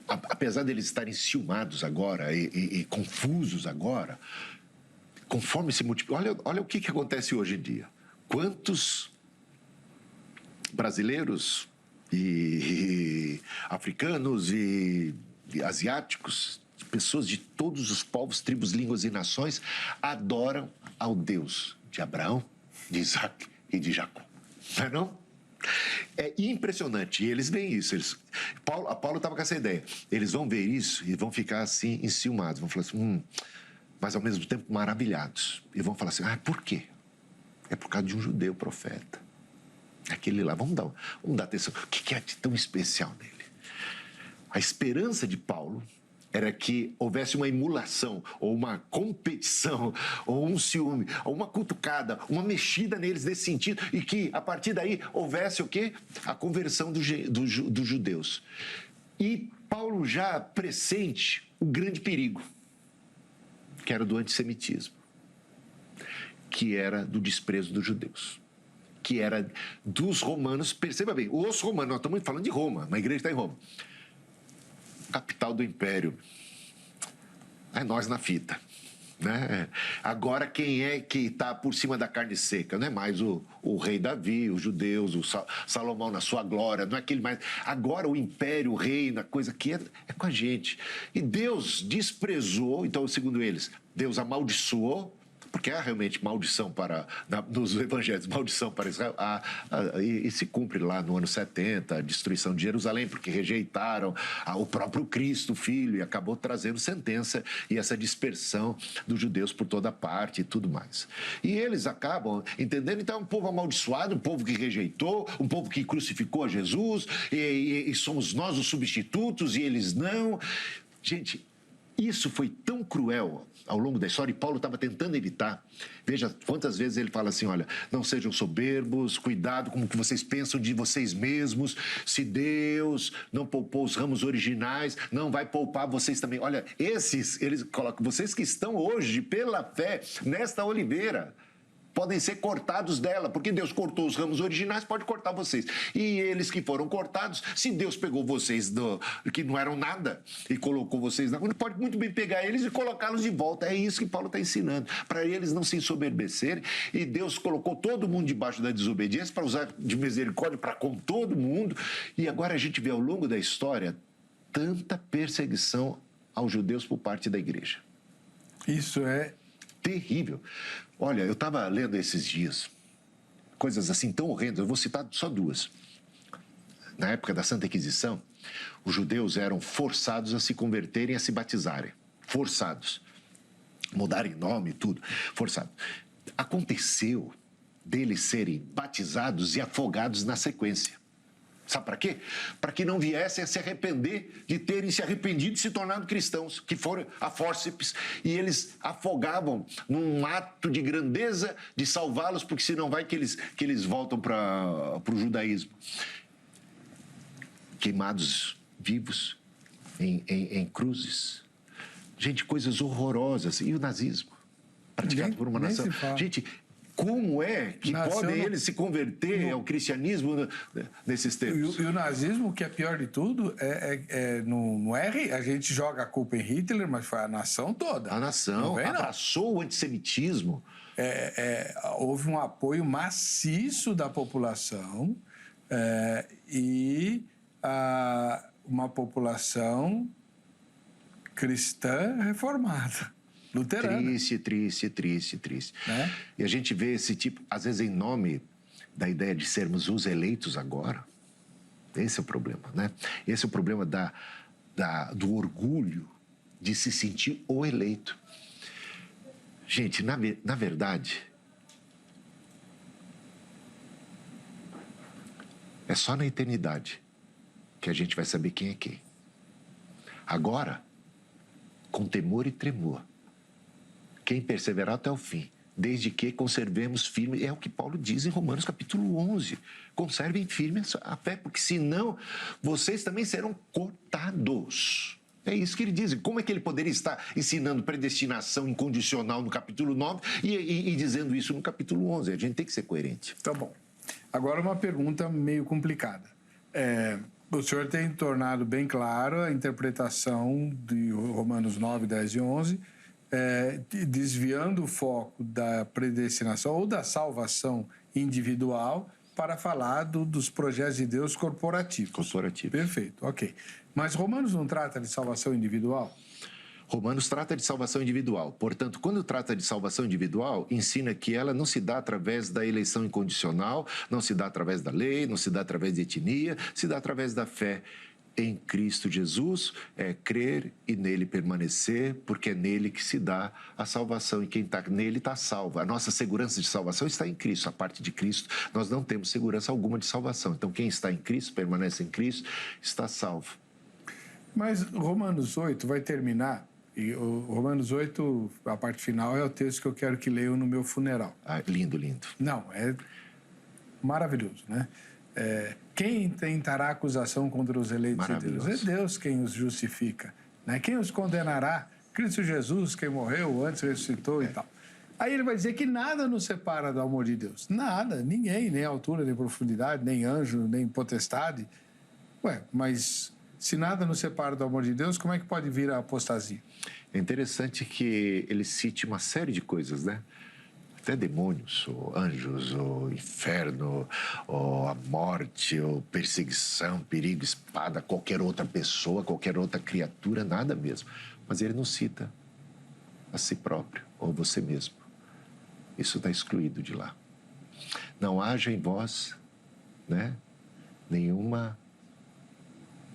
Apesar deles estarem ciumados agora e confusos agora, conforme se multiplica... Olha o que acontece hoje em dia. Quantos brasileiros e africanos e asiáticos, pessoas de todos os povos, tribos, línguas e nações adoram ao Deus de Abraão, de Isaac e de Jacó. Não é não? É impressionante. E eles veem isso. Paulo estava com essa ideia. Eles vão ver isso e vão ficar assim, enciumados. Vão falar assim, mas ao mesmo tempo maravilhados. E vão falar assim, por quê? É por causa de um judeu profeta. Aquele lá, vamos dar atenção. O que é de tão especial nele? A esperança de Paulo era que houvesse uma emulação, ou uma competição, ou um ciúme, ou uma cutucada, uma mexida neles nesse sentido, e que, a partir daí, houvesse o quê? A conversão dos judeus. E Paulo já pressente o grande perigo, que era do antissemitismo, que era do desprezo dos judeus, que era dos romanos. Perceba bem, os romanos, nós estamos falando de Roma, uma igreja está em Roma, capital do império, é nós na fita, né? Agora quem é que está por cima da carne seca? Não é mais o rei Davi, os judeus, o Salomão na sua glória, não é aquele mais. Agora o império, o reino, a coisa que é com a gente. E Deus desprezou, então segundo eles, Deus amaldiçoou, porque há realmente maldição nos evangelhos, maldição para Israel, e se cumpre lá no ano 70, a destruição de Jerusalém, porque rejeitaram o próprio Cristo, o Filho, e acabou trazendo sentença e essa dispersão dos judeus por toda parte e tudo mais. E eles acabam entendendo, então é um povo amaldiçoado, um povo que rejeitou, um povo que crucificou a Jesus, e somos nós os substitutos, e eles não. Gente, isso foi tão cruel ao longo da história, e Paulo estava tentando evitar. Veja quantas vezes ele fala assim, olha, não sejam soberbos, cuidado com o que vocês pensam de vocês mesmos, se Deus não poupou os ramos originais, não vai poupar vocês também. Olha, eles colocam, vocês que estão hoje pela fé nesta oliveira, podem ser cortados dela, porque Deus cortou os ramos originais, pode cortar vocês. E eles que foram cortados, se Deus pegou vocês que não eram nada e colocou vocês na... pode muito bem pegar eles e colocá-los de volta. É isso que Paulo está ensinando, para eles não se ensoberbecerem. E Deus colocou todo mundo debaixo da desobediência para usar de misericórdia para com todo mundo. E agora a gente vê ao longo da história tanta perseguição aos judeus por parte da igreja. Isso é terrível. Olha, eu estava lendo esses dias coisas assim tão horrendas, eu vou citar só duas. Na época da Santa Inquisição, os judeus eram forçados a se converterem, a se batizarem. Forçados. Mudarem nome e tudo. Forçados. Aconteceu deles serem batizados e afogados na sequência. Sabe para quê? Para que não viessem a se arrepender de terem se arrependido e se tornado cristãos, que foram a fórceps, e eles afogavam num ato de grandeza de salvá-los, porque senão vai que eles voltam para o judaísmo. Queimados vivos em cruzes. Gente, coisas horrorosas. E o nazismo, praticado por uma nação. Gente, como é que podem eles se converter ao cristianismo nesses tempos? E o nazismo, o que é pior de tudo, não é a gente joga a culpa em Hitler, mas foi a nação toda. A nação abraçou o antissemitismo. Houve um apoio maciço da população e uma população cristã reformada. Luterana. Triste. Né? E a gente vê esse tipo, às vezes em nome da ideia de sermos os eleitos agora. Esse é o problema, né? Esse é o problema do orgulho de se sentir o eleito. Gente, na verdade, é só na eternidade que a gente vai saber quem é quem. Agora, com temor e tremor, quem perseverar até o fim, desde que conservemos firme, é o que Paulo diz em Romanos capítulo 11. Conservem firme a fé, porque senão vocês também serão cortados. É isso que ele diz. Como é que ele poderia estar ensinando predestinação incondicional no capítulo 9 e dizendo isso no capítulo 11? A gente tem que ser coerente. Tá bom. Agora uma pergunta meio complicada. O senhor tem tornado bem claro a interpretação de Romanos 9, 10 e 11, desviando o foco da predestinação ou da salvação individual para falar dos projetos de Deus corporativos. Corporativo. Perfeito, ok. Mas Romanos não trata de salvação individual? Romanos trata de salvação individual. Portanto, quando trata de salvação individual, ensina que ela não se dá através da eleição incondicional, não se dá através da lei, não se dá através de etnia, se dá através da fé em Cristo Jesus, é crer e nele permanecer, porque é nele que se dá a salvação. E quem está nele está salvo. A nossa segurança de salvação está em Cristo. A parte de Cristo, nós não temos segurança alguma de salvação. Então, quem está em Cristo, permanece em Cristo, está salvo. Mas Romanos 8 vai terminar, e o Romanos 8, a parte final, é o texto que eu quero que leiam no meu funeral. Ah, lindo, lindo. Não, é maravilhoso, né? Quem tentará acusação contra os eleitos de Deus? É Deus quem os justifica, né? Quem os condenará? Cristo Jesus, quem morreu, antes ressuscitou e tal. Aí ele vai dizer que nada nos separa do amor de Deus. Nada, ninguém, nem altura, nem profundidade, nem anjo, nem potestade. Ué, mas se nada nos separa do amor de Deus, como é que pode vir a apostasia? É interessante que ele cite uma série de coisas, né? Até demônios, ou anjos, ou inferno, ou a morte, ou perseguição, perigo, espada, qualquer outra pessoa, qualquer outra criatura, nada mesmo. Mas ele não cita a si próprio, ou você mesmo. Isso está excluído de lá. Não haja em vós, né, nenhuma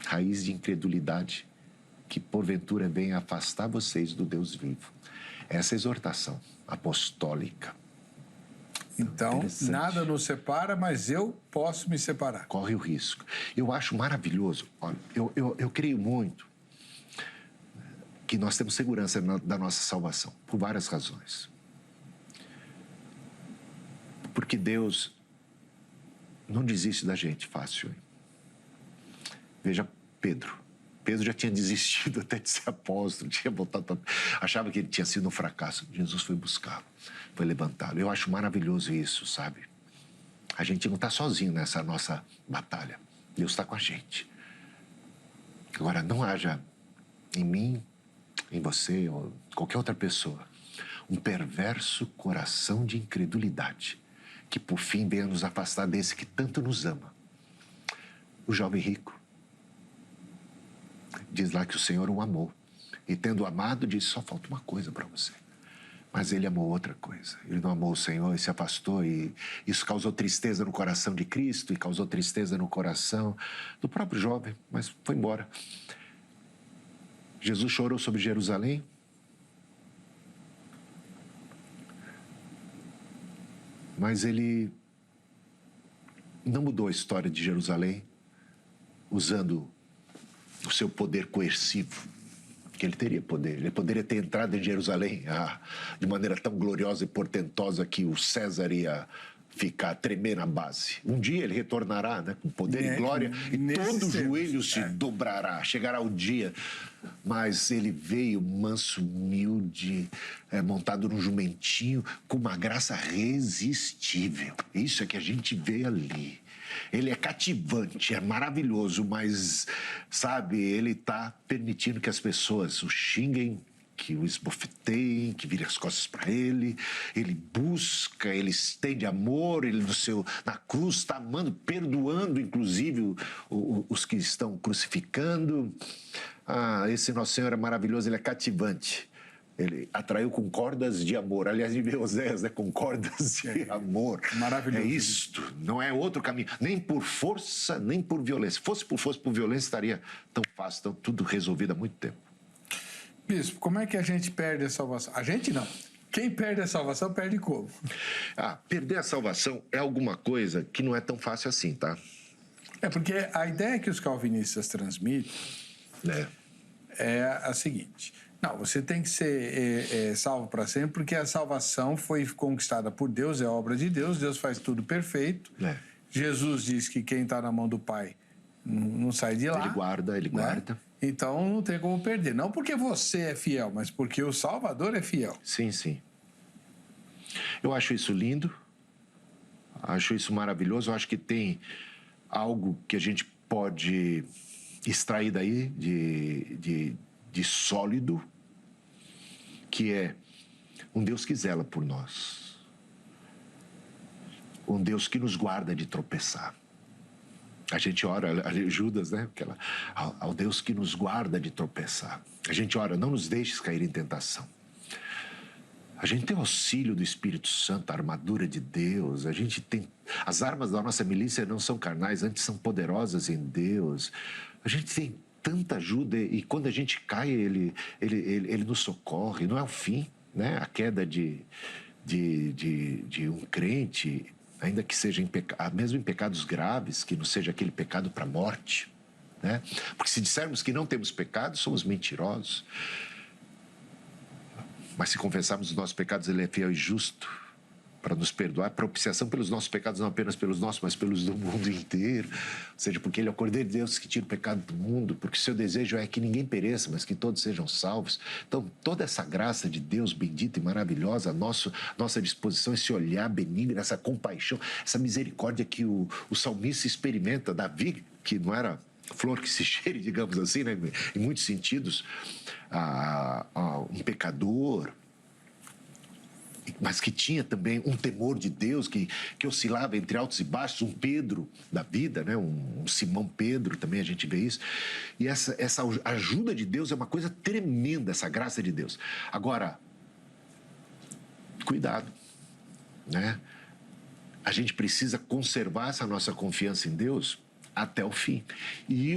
raiz de incredulidade que porventura venha afastar vocês do Deus vivo. Essa é a exortação apostólica. Então, nada nos separa, mas eu posso me separar. Corre o risco. Eu acho maravilhoso. Olha, eu creio muito que nós temos segurança da nossa salvação, por várias razões. Porque Deus não desiste da gente fácil. Hein? Veja Pedro. Pedro já tinha desistido até de ser apóstolo, tinha voltado, achava que ele tinha sido um fracasso. Jesus foi buscá-lo, foi levantá-lo. Eu acho maravilhoso isso, sabe? A gente não está sozinho nessa nossa batalha. Deus está com a gente. Agora, não haja em mim, em você ou qualquer outra pessoa, um perverso coração de incredulidade, que por fim venha nos afastar desse que tanto nos ama. O jovem rico diz lá que o Senhor o amou. E tendo amado, disse, só falta uma coisa para você. Mas ele amou outra coisa. Ele não amou o Senhor e se afastou. E isso causou tristeza no coração de Cristo e causou tristeza no coração do próprio jovem, mas foi embora. Jesus chorou sobre Jerusalém. Mas ele não mudou a história de Jerusalém usando o seu poder coercivo, que ele teria poder. Ele poderia ter entrado em Jerusalém de maneira tão gloriosa e portentosa que o César ia ficar, tremer na base. Um dia ele retornará, né, com poder e glória, e todo joelho se dobrará. Chegará o dia. Mas ele veio manso, humilde, montado num jumentinho, com uma graça irresistível. Isso é que a gente vê ali. Ele é cativante, é maravilhoso, mas, sabe, ele está permitindo que as pessoas o xinguem, que o esbofeteiem, que virem as costas para ele. Ele busca, ele estende amor, ele na cruz está amando, perdoando, inclusive, os que estão crucificando. Esse Nosso Senhor é maravilhoso, ele é cativante. Ele atraiu com cordas de amor. Aliás, de Oséias, né? Com cordas de amor. Maravilhoso. É isto, não é outro caminho. Nem por força, nem por violência. Fosse por força, por violência, estaria tão fácil, tão tudo resolvido há muito tempo. Bispo, como é que a gente perde a salvação? A gente não. Quem perde a salvação, perde como? Perder a salvação é alguma coisa que não é tão fácil assim, tá? É porque a ideia que os calvinistas transmitem é a seguinte... Não, você tem que ser salvo para sempre, porque a salvação foi conquistada por Deus, é obra de Deus, Deus faz tudo perfeito. Jesus diz que quem está na mão do Pai não sai de lá. Ele guarda. Então não tem como perder. Não porque você é fiel, mas porque o Salvador é fiel. Sim, sim. Eu acho isso lindo, acho isso maravilhoso, eu acho que tem algo que a gente pode extrair daí de sólido, que é um Deus que zela por nós. um Deus que nos guarda de tropeçar. A gente ora, Judas, né? Ao Deus que nos guarda de tropeçar. A gente ora, não nos deixes cair em tentação. A gente tem o auxílio do Espírito Santo, a armadura de Deus. A gente tem... As armas da nossa milícia não são carnais, antes são poderosas em Deus. A gente tem tanta ajuda e quando a gente cai, ele nos socorre. Não é o fim, né? A queda de um crente, ainda que seja mesmo em pecados graves, que não seja aquele pecado para a morte, né? Porque se dissermos que não temos pecado, somos mentirosos. Mas se confessarmos os nossos pecados, Ele é fiel e justo para nos perdoar. Propiciação pelos nossos pecados, não apenas pelos nossos, mas pelos do mundo inteiro. Ou seja, porque Ele é o Cordeiro de Deus que tira o pecado do mundo, porque o seu desejo é que ninguém pereça, mas que todos sejam salvos. Então, toda essa graça de Deus bendita e maravilhosa, à nossa disposição, esse olhar benigno, essa compaixão, essa misericórdia que o salmista experimenta. Davi, que não era flor que se cheire, digamos assim, né? Em muitos sentidos, um pecador, mas que tinha também um temor de Deus, que oscilava entre altos e baixos, um Pedro da vida, né? Um Simão Pedro, também a gente vê isso. E essa ajuda de Deus é uma coisa tremenda, essa graça de Deus. Agora, cuidado, né? A gente precisa conservar essa nossa confiança em Deus até o fim. E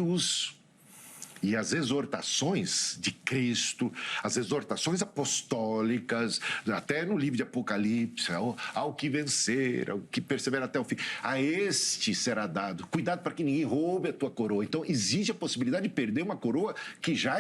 as exortações de Cristo, as exortações apostólicas, até no livro de Apocalipse, ao que vencer, ao que perseverar até o fim, a este será dado. Cuidado para que ninguém roube a tua coroa. Então, existe a possibilidade de perder uma coroa que já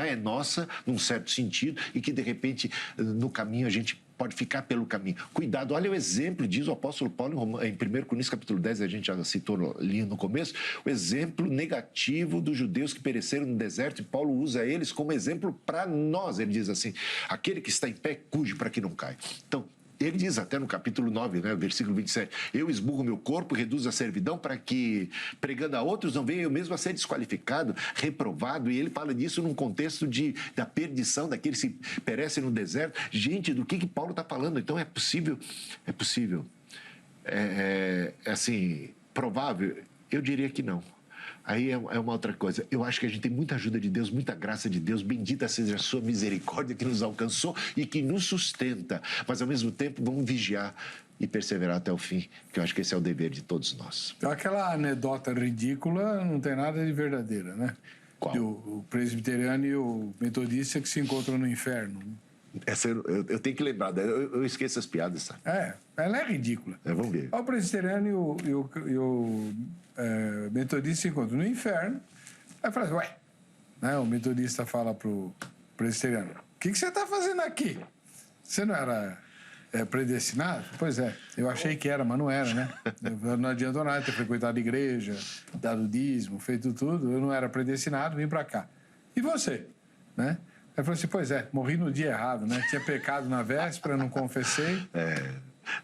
é nossa, num certo sentido, e que, de repente, no caminho, a gente pode ficar pelo caminho. Cuidado, olha o exemplo, diz o apóstolo Paulo em 1 Coríntios capítulo 10, a gente já citou ali no começo, o exemplo negativo dos judeus que pereceram no deserto, e Paulo usa eles como exemplo para nós. Ele diz assim, aquele que está em pé, cuide para que não caia. Então, ele diz até no capítulo 9, né, versículo 27, eu esmurro meu corpo, reduzo a servidão para que, pregando a outros, não venha eu mesmo a ser desqualificado, reprovado. E ele fala disso num contexto da perdição daqueles que perecem no deserto. Gente, do que Paulo está falando? Então é possível. É assim, provável? Eu diria que não. Aí é uma outra coisa. Eu acho que a gente tem muita ajuda de Deus, muita graça de Deus. Bendita seja a sua misericórdia que nos alcançou e que nos sustenta. Mas, ao mesmo tempo, vamos vigiar e perseverar até o fim, que eu acho que esse é o dever de todos nós. Aquela anedota ridícula não tem nada de verdadeira, né? Qual? O presbiteriano e o metodista que se encontram no inferno. Essa eu tenho que lembrar, eu esqueço as piadas, tá? Ela é ridícula. Vamos ver. O presbiteriano e o metodista se encontram no inferno. Aí fala assim, né? O metodista fala pro presbiteriano, o que você está fazendo aqui? Você não era predestinado? Pois é, eu achei que era, mas não era, né? Não adiantou nada ter frequentado a igreja, dado dízimo, feito tudo, eu não era predestinado, vim para cá. E você, né? Aí falou assim, pois é, morri no dia errado, né? Tinha pecado na véspera, não confessei.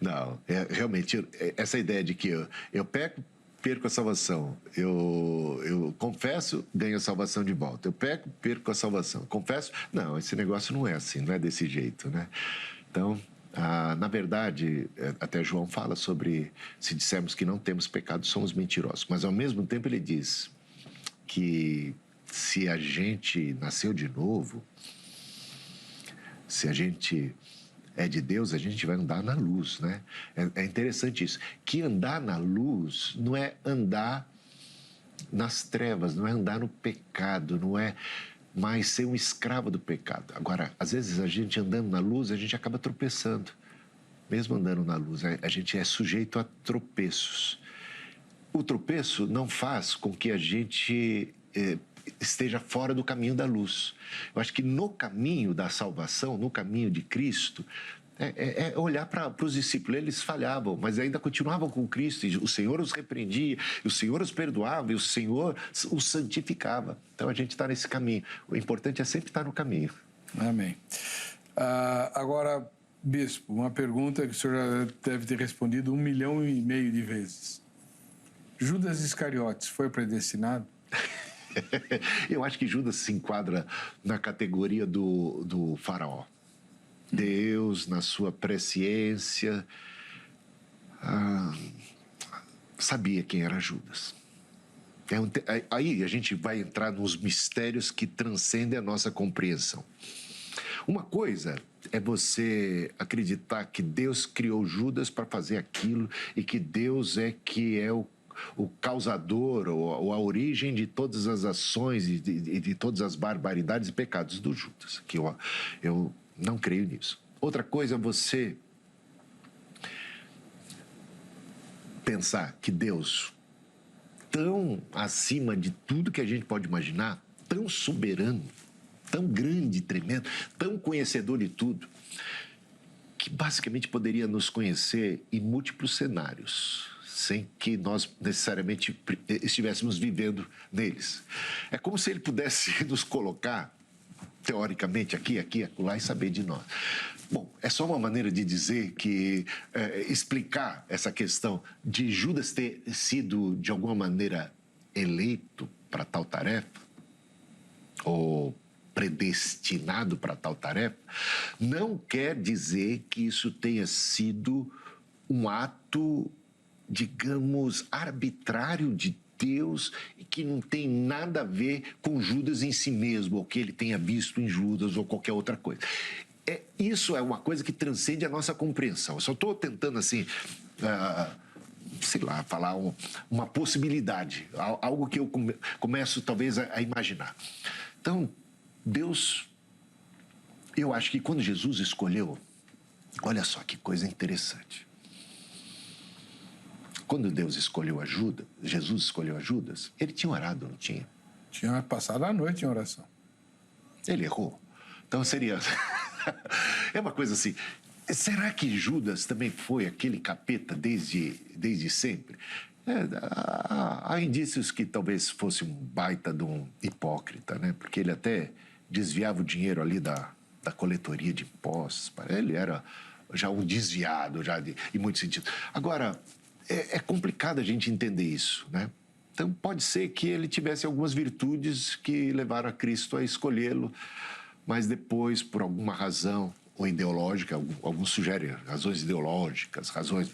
Não, realmente, essa ideia de que eu peco, perco a salvação. Eu confesso, ganho a salvação de volta. Eu peco, perco a salvação. Confesso, não, esse negócio não é assim, não é desse jeito, né? Então, na verdade, até João fala sobre, se dissermos que não temos pecado, somos mentirosos. Mas, ao mesmo tempo, ele diz que se a gente nasceu de novo, se a gente é de Deus, a gente vai andar na luz, né? É interessante isso. Que andar na luz não é andar nas trevas, não é andar no pecado, não é mais ser um escravo do pecado. Agora, às vezes, a gente andando na luz, a gente acaba tropeçando. Mesmo andando na luz, a gente é sujeito a tropeços. O tropeço não faz com que a gente esteja fora do caminho da luz. Eu acho que no caminho da salvação, no caminho de Cristo, olhar para os discípulos. Eles falhavam, mas ainda continuavam com Cristo, e o Senhor os repreendia, e o Senhor os perdoava, e o Senhor os santificava. Então a gente está nesse caminho. O importante é sempre estar no caminho. Amém. Agora, bispo, uma pergunta que o senhor já deve ter respondido 1,5 milhão de vezes. Judas Iscariotes foi predestinado? Eu acho que Judas se enquadra na categoria do faraó. Deus, na sua presciência, sabia quem era Judas. Aí a gente vai entrar nos mistérios que transcendem a nossa compreensão. Uma coisa é você acreditar que Deus criou Judas para fazer aquilo e que Deus é o causador ou a origem de todas as ações e de todas as barbaridades e pecados do Judas, que eu não creio nisso. Outra coisa é você pensar que Deus, tão acima de tudo que a gente pode imaginar, tão soberano, tão grande, tremendo, tão conhecedor de tudo, que basicamente poderia nos conhecer em múltiplos cenários, sem que nós necessariamente estivéssemos vivendo neles. É como se ele pudesse nos colocar, teoricamente, aqui, acolá, e saber de nós. Bom, é só uma maneira de dizer que, explicar essa questão de Judas ter sido, de alguma maneira, eleito para tal tarefa, ou predestinado para tal tarefa, não quer dizer que isso tenha sido um ato, digamos, arbitrário de Deus e que não tem nada a ver com Judas em si mesmo, ou que ele tenha visto em Judas ou qualquer outra coisa. Isso é uma coisa que transcende a nossa compreensão. Eu só estou tentando, assim, sei lá, falar uma possibilidade, algo que eu começo talvez a imaginar. Então, Deus, eu acho que quando Jesus escolheu, olha só que coisa interessante. Quando Deus escolheu Judas, Jesus escolheu Judas, ele tinha orado, não tinha? Tinha passado a noite em oração. Ele errou. Então seria... É uma coisa assim, será que Judas também foi aquele capeta desde sempre? Há indícios que talvez fosse um baita de um hipócrita, né? Porque ele até desviava o dinheiro ali da coletoria de impostos. Ele era já um desviado, em muito sentido. Agora, é complicado a gente entender isso, né? Então, pode ser que ele tivesse algumas virtudes que levaram a Cristo a escolhê-lo, mas depois, por alguma razão, ou ideológica, alguns sugerem razões ideológicas, razões...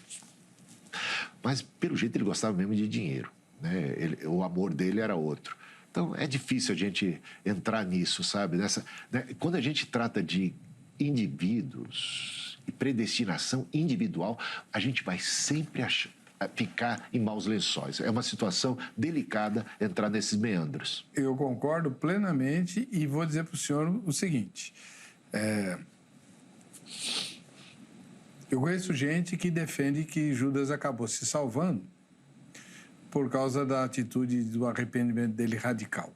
Mas, pelo jeito, ele gostava mesmo de dinheiro, né? O amor dele era outro. Então, é difícil a gente entrar nisso, sabe? Né? Quando a gente trata de indivíduos e predestinação individual, a gente vai sempre ficar em maus lençóis. É uma situação delicada entrar nesses meandros. Eu concordo plenamente e vou dizer para o senhor o seguinte. Eu conheço gente que defende que Judas acabou se salvando por causa da atitude do arrependimento dele radical.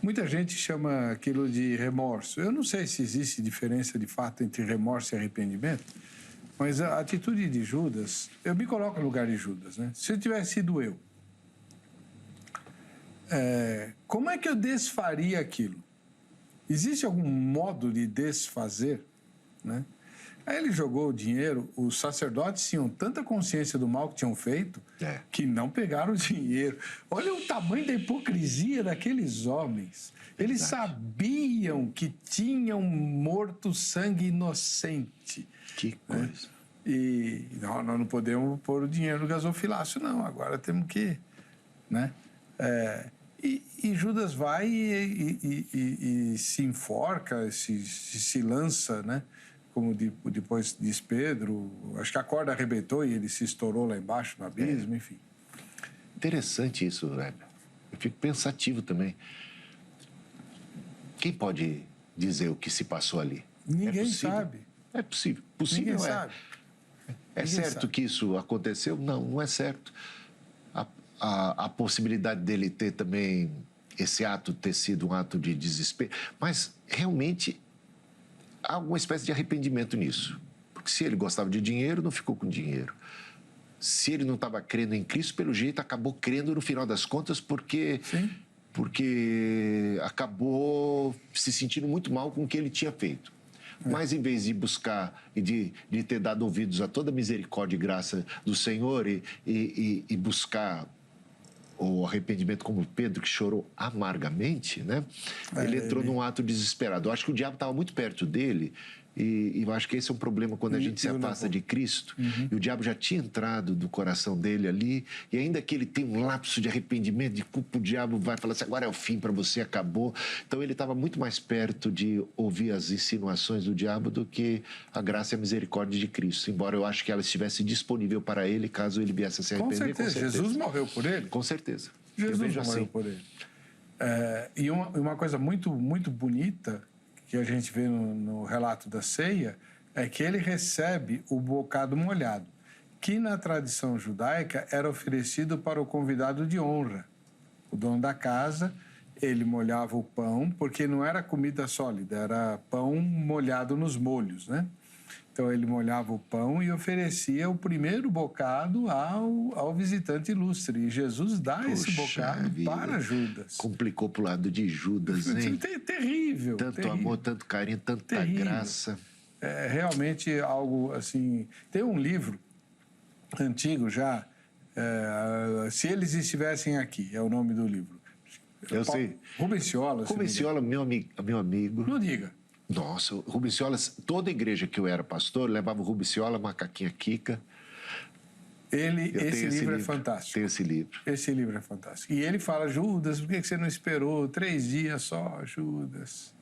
Muita gente chama aquilo de remorso. Eu não sei se existe diferença de fato entre remorso e arrependimento, mas a atitude de Judas, eu me coloco no lugar de Judas, né? Se eu tivesse sido eu, como é que eu desfaria aquilo? Existe algum modo de desfazer, né? Aí ele jogou o dinheiro, os sacerdotes tinham tanta consciência do mal que tinham feito que não pegaram o dinheiro. Olha o tamanho da hipocrisia daqueles homens. Eles sabiam que tinham morto sangue inocente. Que coisa. Né? E nós não podemos pôr o dinheiro no gasofilácio, não. Agora temos que... né? E Judas vai e se enforca, se lança, né? Como depois diz Pedro, acho que a corda arrebentou e ele se estourou lá embaixo no abismo, enfim. Interessante isso, né? Eu fico pensativo também. Quem pode dizer o que se passou ali? Ninguém sabe. É possível. Possível Ninguém sabe. É certo que isso aconteceu? Não, não é certo. A possibilidade dele ter também, esse ato ter sido um ato de desespero, mas realmente há alguma espécie de arrependimento nisso. Porque se ele gostava de dinheiro, não ficou com dinheiro. Se ele não estava crendo em Cristo, pelo jeito, acabou crendo no final das contas, porque acabou se sentindo muito mal com o que ele tinha feito. Mas, em vez de buscar e de ter dado ouvidos a toda a misericórdia e graça do Senhor e buscar o arrependimento como Pedro, que chorou amargamente, né? Ele entrou num ato desesperado. Eu acho que o diabo estava muito perto dele E eu acho que esse é um problema quando a gente se afasta de Cristo. E o diabo já tinha entrado no coração dele ali, e ainda que ele tenha um lapso de arrependimento, de culpa, o diabo vai falar assim, agora é o fim para você, acabou. Então ele estava muito mais perto de ouvir as insinuações do diabo do que a graça e a misericórdia de Cristo. Embora eu acho que ela estivesse disponível para ele, caso ele viesse a se arrepender. Com certeza. Jesus morreu por ele. Com certeza. Jesus morreu por ele. E uma coisa muito, muito bonita que a gente vê no relato da ceia, é que ele recebe o bocado molhado, que na tradição judaica era oferecido para o convidado de honra. O dono da casa, ele molhava o pão, porque não era comida sólida, era pão molhado nos molhos, né? Então ele molhava o pão e oferecia o primeiro bocado ao visitante ilustre. E Jesus dá esse bocado para Judas. Complicou para o lado de Judas, hein? Terrível. Tanto terrível. Amor, tanto carinho, tanta graça. É realmente algo assim... Tem um livro antigo já, Se Eles Estivessem Aqui, é o nome do livro. Eu sei. Rubens Ciola. Rubens Ciola, meu amigo. Não diga. Nossa, o Rubens Ciola, toda igreja que eu era pastor, levava o Rubens Ciola, Macaquinha Kika. Esse livro é fantástico. Tem esse livro. Esse livro é fantástico. E ele fala, Judas, por que você não esperou 3 dias só, Judas?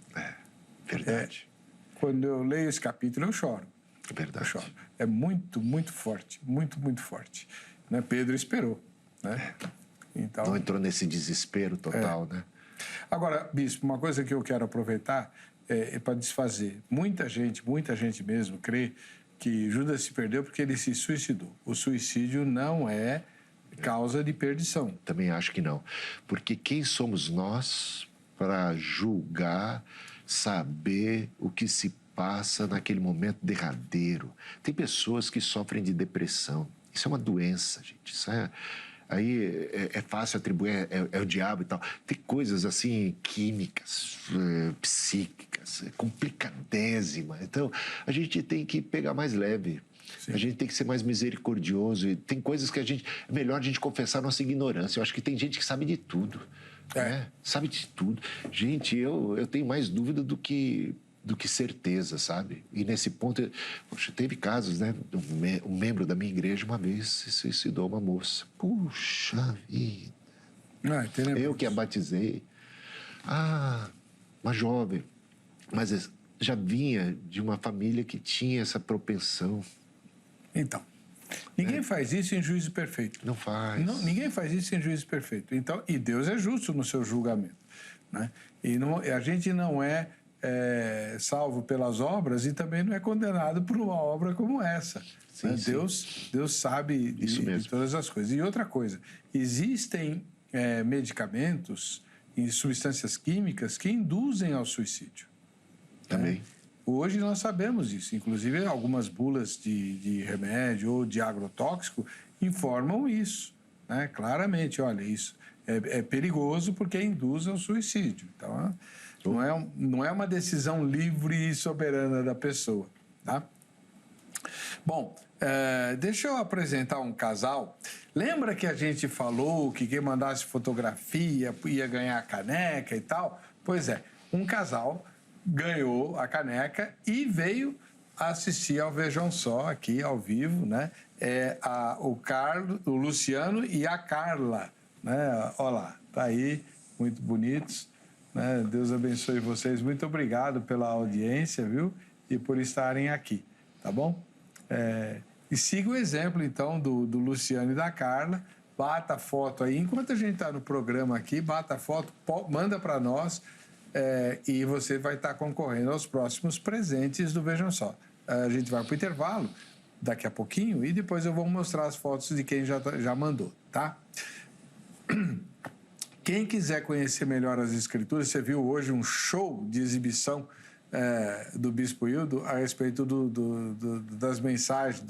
Verdade. Quando eu leio esse capítulo, eu choro. Verdade. Eu choro. É muito, muito forte. Muito, muito forte. Né? Pedro esperou. Né? Então, não entrou nesse desespero total, né? Agora, bispo, uma coisa que eu quero aproveitar é para desfazer. Muita gente mesmo crê que Judas se perdeu porque ele se suicidou. O suicídio não é causa de perdição. Também acho que não. Porque quem somos nós para julgar, saber o que se passa naquele momento derradeiro? Tem pessoas que sofrem de depressão. Isso é uma doença, gente. Isso aí é fácil atribuir, é o diabo e tal. Tem coisas assim, químicas, psíquicas, complicadésima. Então, a gente tem que pegar mais leve. Sim. A gente tem que ser mais misericordioso. E tem coisas que é melhor a gente confessar nossa ignorância. Eu acho que tem gente que sabe de tudo. Sabe de tudo. Gente, eu tenho mais dúvida do que certeza, sabe? E nesse ponto, poxa, teve casos, né? Um membro da minha igreja uma vez se suicidou, uma moça. Puxa vida. Eu que a batizei. Uma jovem. Mas já vinha de uma família que tinha essa propensão. Então, ninguém faz isso em juízo perfeito. Não faz. Ninguém faz isso em juízo perfeito. Então, e Deus é justo no seu julgamento, né? E a gente não é salvo pelas obras e também não é condenado por uma obra como essa. Sim, né? sim. Deus sabe de todas as coisas. E outra coisa, existem medicamentos e substâncias químicas que induzem ao suicídio. Também. Hoje nós sabemos disso. Inclusive, algumas bulas de remédio ou de agrotóxico informam isso, né? Claramente, olha, isso é perigoso porque induz ao suicídio. Então, não é uma decisão livre e soberana da pessoa, tá? Bom, deixa eu apresentar um casal. Lembra que a gente falou que quem mandasse fotografia ia ganhar a caneca e tal? Pois é, um casal ganhou a caneca e veio assistir ao Vejam Só, aqui ao vivo, né? O Luciano e a Carla, né? Olha lá, tá aí, muito bonitos. Né? Deus abençoe vocês. Muito obrigado pela audiência, viu? E por estarem aqui, tá bom? E siga o exemplo, então, do Luciano e da Carla. Bata a foto aí. Enquanto a gente está no programa aqui, bata a foto, manda para nós e você vai estar concorrendo aos próximos presentes do Vejam Só. A gente vai para o intervalo daqui a pouquinho e depois eu vou mostrar as fotos de quem já mandou, tá? Quem quiser conhecer melhor as Escrituras, você viu hoje um show de exibição do Bispo Hildo a respeito das mensagens,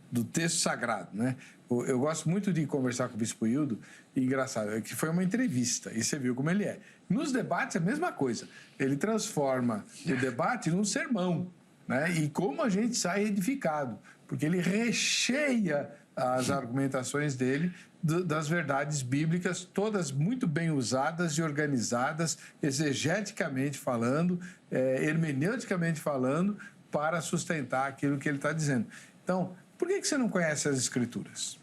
do texto sagrado, né? Eu gosto muito de conversar com o Bispo Hildo, e engraçado, que foi uma entrevista, e você viu como ele é. Nos debates é a mesma coisa, ele transforma o debate num sermão, né? E como a gente sai edificado, porque ele recheia as argumentações dele das verdades bíblicas, todas muito bem usadas e organizadas, exegeticamente falando, hermeneuticamente falando, para sustentar aquilo que ele está dizendo. Então, por que você não conhece as Escrituras?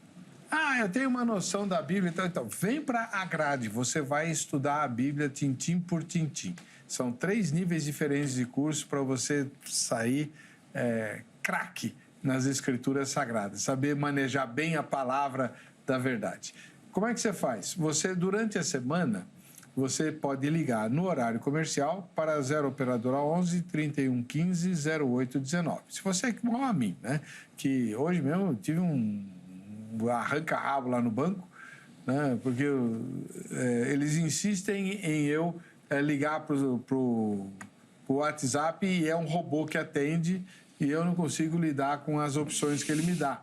Eu tenho uma noção da Bíblia. Então vem para a grade. Você vai estudar a Bíblia tintim por tintim. São 3 níveis diferentes de curso para você sair craque nas Escrituras Sagradas. Saber manejar bem a palavra da verdade. Como é que você faz? Você, durante a semana, você pode ligar no horário comercial para 0 operadora 11 31 15 08 19. Se você é igual a mim, né? Que hoje mesmo eu tive um arranca-rabo lá no banco, né? Porque eles insistem em eu ligar para o WhatsApp e é um robô que atende e eu não consigo lidar com as opções que ele me dá,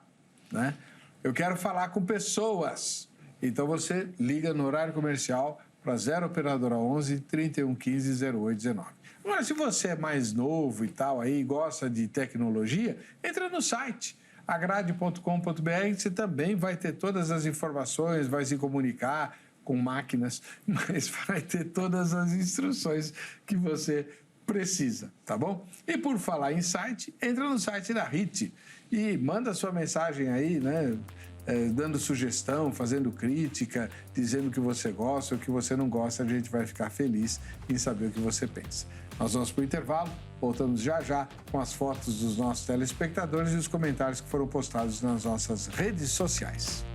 né? Eu quero falar com pessoas. Então você liga no horário comercial para 0 operadora 11 31 15 08 19. Agora, se você é mais novo e tal, aí gosta de tecnologia, entra no site agrade.com.br, você também vai ter todas as informações, vai se comunicar com máquinas, mas vai ter todas as instruções que você precisa, tá bom? E por falar em site, entra no site da HIT e manda sua mensagem aí, né? Dando sugestão, fazendo crítica, dizendo o que você gosta, o que você não gosta, a gente vai ficar feliz em saber o que você pensa. Nós vamos para o intervalo, voltamos já com as fotos dos nossos telespectadores e os comentários que foram postados nas nossas redes sociais.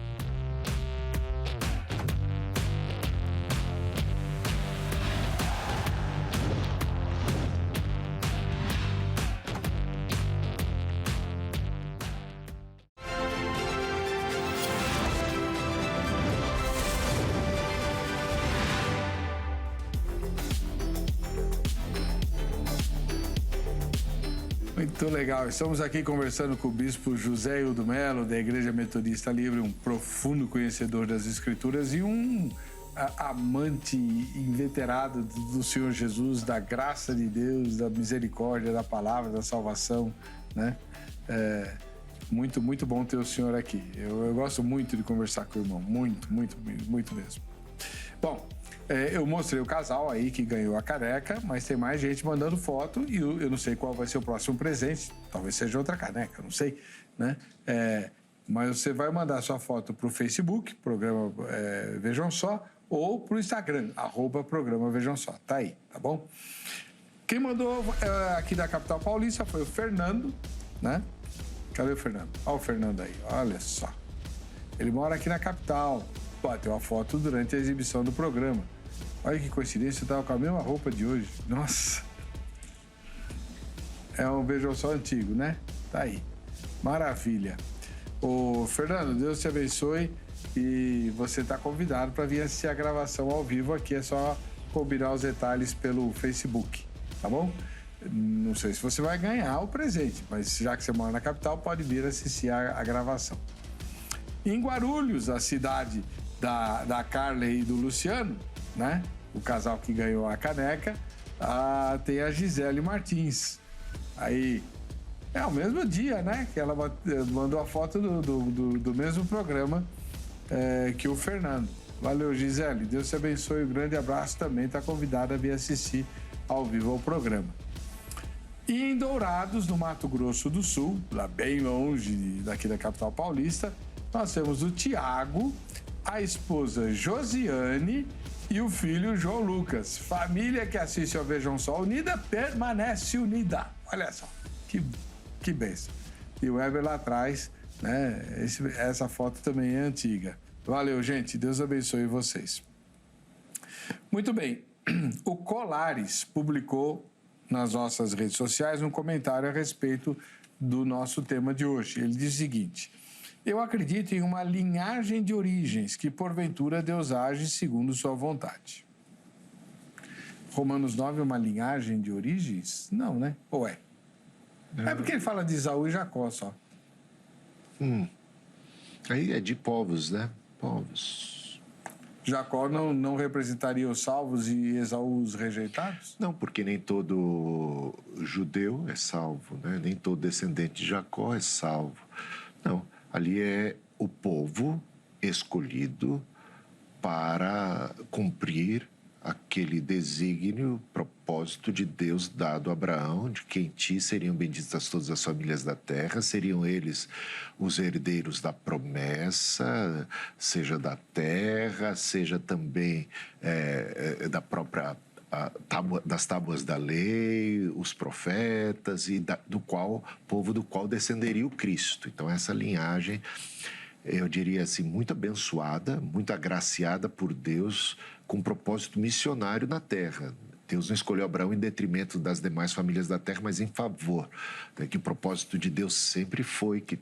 Muito legal. Estamos aqui conversando com o bispo José Hildo Melo, da Igreja Metodista Livre, um profundo conhecedor das Escrituras e um amante inveterado do Senhor Jesus, da graça de Deus, da misericórdia, da palavra, da salvação, né? Muito, muito bom ter o senhor aqui. Eu gosto muito de conversar com o irmão, muito mesmo. Bom, eu mostrei o casal aí que ganhou a caneca, mas tem mais gente mandando foto e eu não sei qual vai ser o próximo presente. Talvez seja outra caneca, não sei, né? Mas você vai mandar sua foto para o Facebook, programa Vejam Só, ou para o Instagram, @programa Vejam Só. Tá aí, tá bom? Quem mandou aqui da capital paulista foi o Fernando, né? Cadê o Fernando? Olha o Fernando aí, olha só. Ele mora aqui na capital. Bateu uma foto durante a exibição do programa. Olha que coincidência, eu estava com a mesma roupa de hoje. Nossa! É um Vejam Só antigo, né? Tá aí. Maravilha. Ô, Fernando, Deus te abençoe e você está convidado para vir assistir a gravação ao vivo aqui. É só combinar os detalhes pelo Facebook, tá bom? Não sei se você vai ganhar o presente, mas já que você mora na capital, pode vir assistir a gravação. Em Guarulhos, a cidade da Carla e do Luciano, né? O casal que ganhou a caneca, tem a Gisele Martins. Aí, o mesmo dia, né? Que ela mandou a foto do mesmo programa que o Fernando. Valeu, Gisele. Deus te abençoe. Um grande abraço também. Está convidada a vir assistir ao vivo ao programa. E em Dourados, no Mato Grosso do Sul, lá bem longe daqui da capital paulista, nós temos o Tiago, a esposa Josiane e o filho João Lucas. Família que assiste ao Vejam Só unida permanece unida. Olha só, que bênção. E o Weber lá atrás, né? Essa foto também é antiga. Valeu, gente. Deus abençoe vocês. Muito bem. O Colares publicou nas nossas redes sociais um comentário a respeito do nosso tema de hoje. Ele diz o seguinte: eu acredito em uma linhagem de origens que, porventura, Deus age segundo sua vontade. Romanos 9 é uma linhagem de origens? Não, né? Ou é? É porque ele fala de Esaú e Jacó só. Aí é de povos, né? Povos. Jacó não representaria os salvos e Esaú os rejeitados? Não, porque nem todo judeu é salvo, né? Nem todo descendente de Jacó é salvo. Não. Ali é o povo escolhido para cumprir aquele desígnio, propósito de Deus dado a Abraão, de que em ti seriam benditas todas as famílias da terra, seriam eles os herdeiros da promessa, seja da terra, seja também da própria das tábuas da lei, os profetas, e povo do qual descenderia o Cristo. Então, essa linhagem, eu diria assim, muito abençoada, muito agraciada por Deus, com propósito missionário na terra. Deus não escolheu Abraão em detrimento das demais famílias da terra, mas em favor. Que o propósito de Deus sempre foi que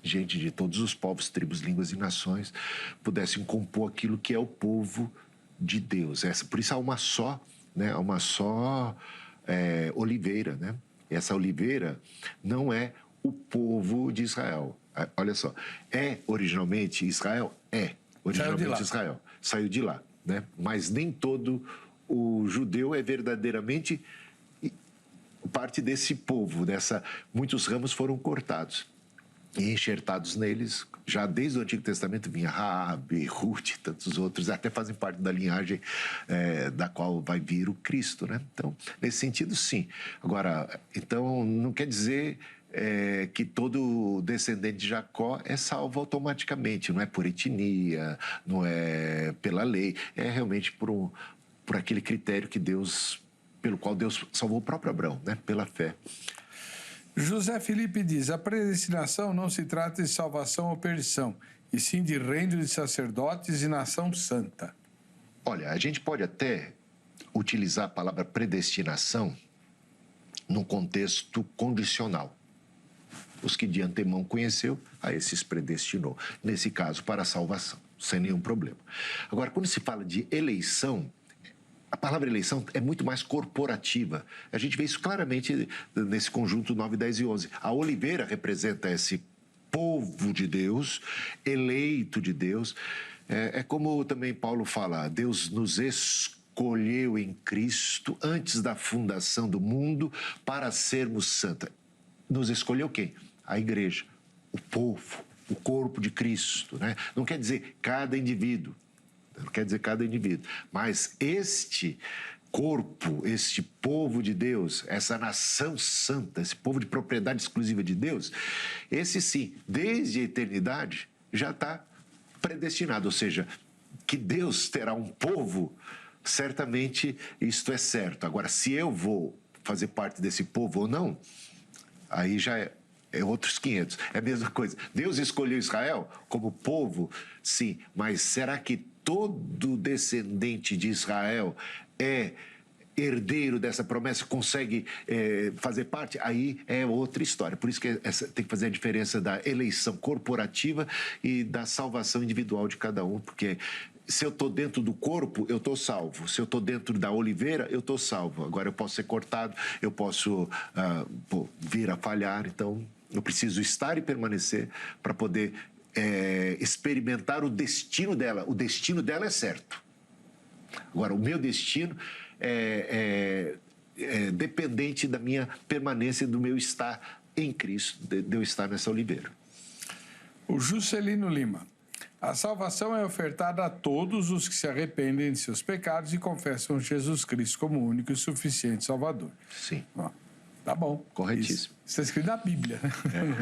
gente de todos os povos, tribos, línguas e nações pudessem compor aquilo que é o povo de Deus. Por isso há uma só oliveira, né? Essa oliveira não é o povo de Israel. Olha só, originalmente Israel? Originalmente Israel. Saiu de lá, né? Mas nem todo o judeu é verdadeiramente parte desse povo, muitos ramos foram cortados e enxertados neles. Já desde o Antigo Testamento vinha Raabe, Ruth e tantos outros, até fazem parte da linhagem da qual vai vir o Cristo, né? Então, nesse sentido, sim. Agora, então, não quer dizer que todo descendente de Jacó é salvo automaticamente, não é por etnia, não é pela lei, é realmente por aquele critério pelo qual Deus salvou o próprio Abraão, né? Pela fé. José Felipe diz: a predestinação não se trata de salvação ou perdição, e sim de reino de sacerdotes e nação santa. Olha, a gente pode até utilizar a palavra predestinação num contexto condicional. Os que de antemão conheceu, a esses predestinou. Nesse caso, para a salvação, sem nenhum problema. Agora, quando se fala de eleição, a palavra eleição é muito mais corporativa. A gente vê isso claramente nesse conjunto 9, 10 e 11. A oliveira representa esse povo de Deus, eleito de Deus. É como também Paulo fala, Deus nos escolheu em Cristo antes da fundação do mundo para sermos santos. Nos escolheu quem? A igreja, o povo, o corpo de Cristo, né? Não quer dizer cada indivíduo. Não quer dizer cada indivíduo, mas este corpo, este povo de Deus, essa nação santa, esse povo de propriedade exclusiva de Deus, esse sim, desde a eternidade, já está predestinado. Ou seja, que Deus terá um povo, certamente isto é certo. Agora, se eu vou fazer parte desse povo ou não, aí já é outros 500. É a mesma coisa. Deus escolheu Israel como povo, sim, mas será que todo descendente de Israel é herdeiro dessa promessa, consegue fazer parte? Aí é outra história. Por isso que tem que fazer a diferença da eleição corporativa e da salvação individual de cada um, porque se eu estou dentro do corpo, eu estou salvo. Se eu estou dentro da oliveira, eu estou salvo. Agora eu posso ser cortado, eu posso vir a falhar, então eu preciso estar e permanecer para poder experimentar o destino dela. O destino dela é certo. Agora, o meu destino é dependente da minha permanência, do meu estar em Cristo, de eu estar nessa oliveira. O Juscelino Lima: a salvação é ofertada a todos os que se arrependem de seus pecados e confessam Jesus Cristo como o único e suficiente Salvador. Sim. Tá bom. Corretíssimo. Isso está escrito na Bíblia,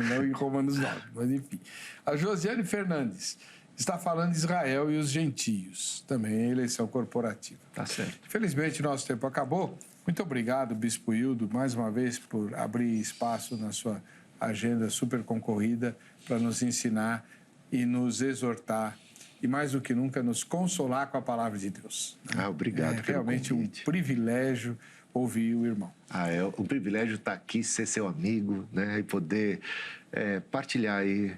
não em Romanos 9, mas enfim. A Josiane Fernandes está falando de Israel e os gentios, também eleição corporativa. Tá certo. Infelizmente, nosso tempo acabou. Muito obrigado, Bispo Hildo, mais uma vez, por abrir espaço na sua agenda super concorrida para nos ensinar e nos exortar e, mais do que nunca, nos consolar com a palavra de Deus. Obrigado pelo realmente convite. Um privilégio ouvir o irmão. É um privilégio estar aqui, ser seu amigo, né? E poder partilhar aí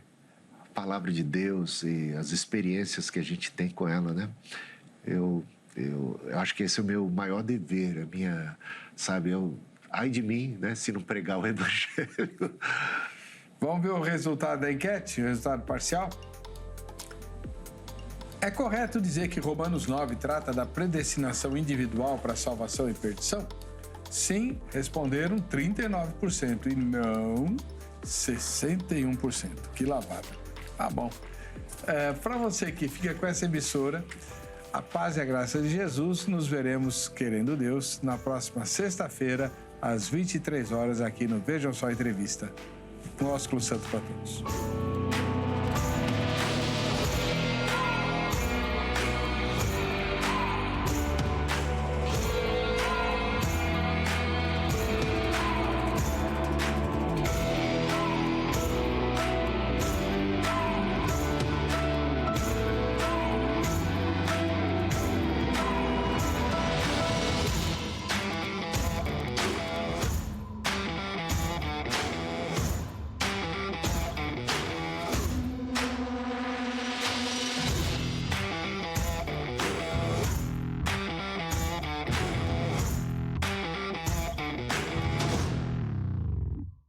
a palavra de Deus e as experiências que a gente tem com ela, né? Eu acho que esse é o meu maior dever, a minha, ai de mim, né? Se não pregar o evangelho. Vamos ver o resultado da enquete, o resultado parcial? É correto dizer que Romanos 9 trata da predestinação individual para salvação e perdição? Sim, responderam 39% e não 61%. Que lavada. Tá bom. Para você que fica com essa emissora, A paz e a graça de Jesus. Nos veremos, querendo Deus, na próxima sexta-feira, às 23 horas, aqui no Vejam Só Entrevista. Um ósculo santo para todos.